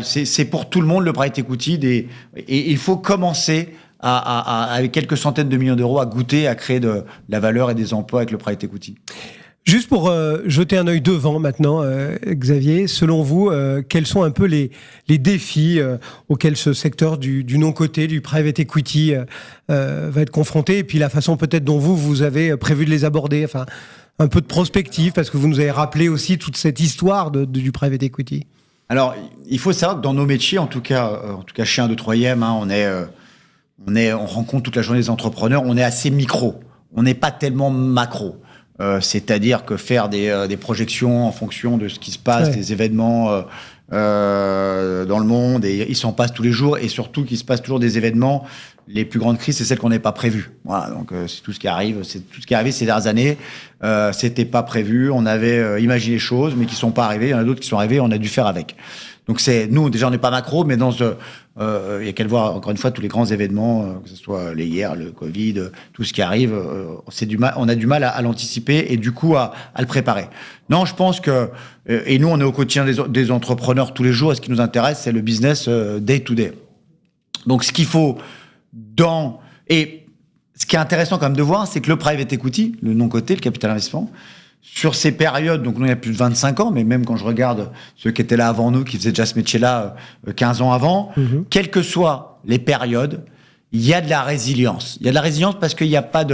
[SPEAKER 6] c'est pour tout le monde le private equity. Et il faut commencer avec quelques centaines de millions d'euros à goûter, à créer de la valeur et des emplois avec le private equity.
[SPEAKER 2] Juste pour jeter un œil devant maintenant, Xavier, selon vous, quels sont un peu les défis auxquels ce secteur du non-coté, du private equity va être confronté, et puis la façon peut-être dont vous avez prévu de les aborder, enfin un peu de prospective, parce que vous nous avez rappelé aussi toute cette histoire du private equity.
[SPEAKER 6] Alors, il faut savoir que dans nos métiers, en tout cas chez 1, 2, 3e, on rencontre toute la journée des entrepreneurs, on est assez micro, on n'est pas tellement macro. C'est-à-dire que faire des projections en fonction de ce qui se passe, des événements dans le monde, et il s'en passe tous les jours, et surtout qu'il se passe toujours des événements. Les plus grandes crises, c'est celles qu'on n'avait pas prévues. Voilà, donc c'est tout ce qui arrive. C'est tout ce qui est arrivé ces dernières années. C'était pas prévu. On avait imaginé les choses, mais qui sont pas arrivées. Il y en a d'autres qui sont arrivées. On a dû faire avec. Donc nous déjà on n'est pas macro, mais il y a qu'à le voir encore une fois tous les grands événements, que ce soit les guerres, le Covid, tout ce qui arrive. On a du mal à l'anticiper et du coup à le préparer. Non, je pense que et nous on est au quotidien des entrepreneurs tous les jours. Et ce qui nous intéresse, c'est le business day to day. Donc ce qu'il faut et ce qui est intéressant quand même de voir, c'est que le private equity, le non-coté, le capital investissement, sur ces périodes, donc nous il y a plus de 25 ans, mais même quand je regarde ceux qui étaient là avant nous, qui faisaient déjà ce métier-là 15 ans avant, quelles que soient les périodes, il y a de la résilience. Il y a de la résilience parce qu'il n'y a pas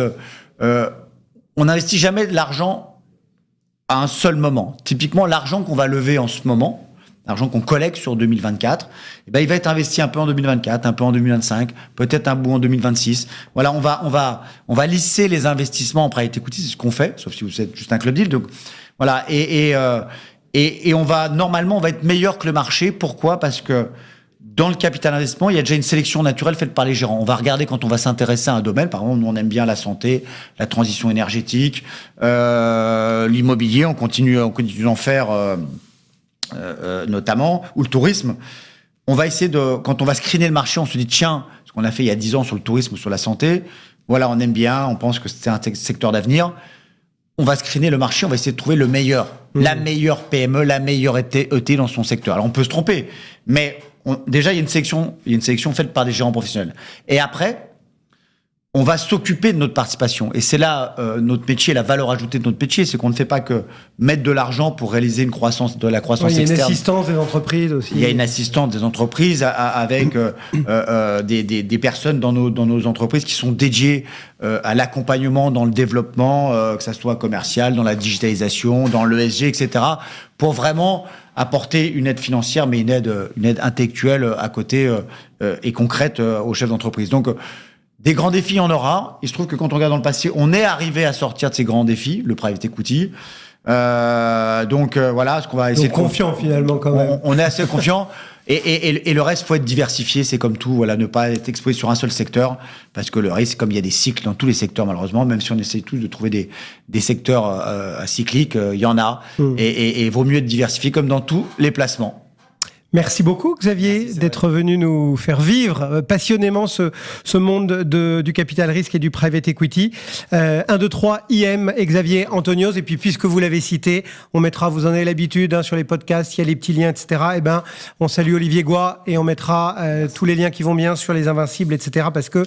[SPEAKER 6] on n'investit jamais de l'argent à un seul moment. Typiquement, l'argent qu'on va lever en ce moment, l'argent qu'on collecte sur 2024, il va être investi un peu en 2024, un peu en 2025, peut-être un bout en 2026. Voilà, on va lisser les investissements en private equity, c'est ce qu'on fait, sauf si vous êtes juste un club deal. Donc voilà, et on va être meilleur que le marché. Pourquoi ? Parce que dans le capital investissement, il y a déjà une sélection naturelle faite par les gérants. On va regarder quand on va s'intéresser à un domaine. Par exemple, nous, on aime bien la santé, la transition énergétique, l'immobilier. On continue d'en faire. Notamment, ou le tourisme, on va essayer quand on va screener le marché, on se dit tiens, ce qu'on a fait il y a 10 ans sur le tourisme ou sur la santé, voilà, on aime bien, on pense que c'est un secteur d'avenir, on va screener le marché, on va essayer de trouver le meilleur, la meilleure PME, la meilleure ET dans son secteur. Alors on peut se tromper, mais déjà il y a une sélection faite par des gérants professionnels. Et après, on va s'occuper de notre participation. Et c'est là notre métier, la valeur ajoutée de notre métier, c'est qu'on ne fait pas que mettre de l'argent pour réaliser de la croissance externe.
[SPEAKER 2] Il y a une assistance des entreprises aussi.
[SPEAKER 6] Il y a une assistance des entreprises avec des personnes dans nos entreprises qui sont dédiées à l'accompagnement dans le développement, que ça soit commercial, dans la digitalisation, dans l'ESG, etc., pour vraiment apporter une aide financière, mais une aide intellectuelle à côté et concrète aux chefs d'entreprise. Donc, des grands défis, il y en aura. Il se trouve que quand on regarde dans le passé, on est arrivé à sortir de ces grands défis, le private equity. Voilà, ce qu'on va essayer.
[SPEAKER 2] Donc confiant finalement quand même.
[SPEAKER 6] On est assez confiant. Et le reste, faut être diversifié. C'est comme tout. Voilà, ne pas être exposé sur un seul secteur, parce que le risque, comme il y a des cycles dans tous les secteurs malheureusement, même si on essaye tous de trouver des secteurs cycliques, il y en a. Et vaut mieux être diversifié comme dans tous les placements.
[SPEAKER 2] Merci beaucoup, Xavier, d'être venu nous faire vivre passionnément ce monde du capital risque et du private equity. 1, 2, 3, IM et Xavier Antonios. Et puis, puisque vous l'avez cité, on mettra, vous en avez l'habitude, sur les podcasts, il y a les petits liens, etc. On salue Olivier Goy et on mettra tous les liens qui vont bien sur les Invincibles, etc. Parce que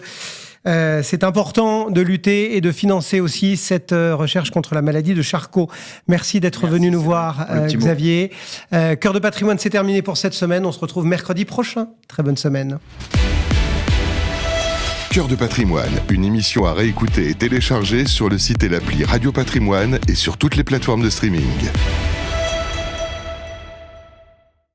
[SPEAKER 2] c'est important de lutter et de financer aussi cette recherche contre la maladie de Charcot. Merci d'être venu nous voir, Xavier. Cœur de patrimoine, c'est terminé pour cette semaine. On se retrouve mercredi prochain. Très bonne semaine.
[SPEAKER 1] Cœur de patrimoine, une émission à réécouter et télécharger sur le site et l'appli Radio Patrimoine et sur toutes les plateformes de streaming.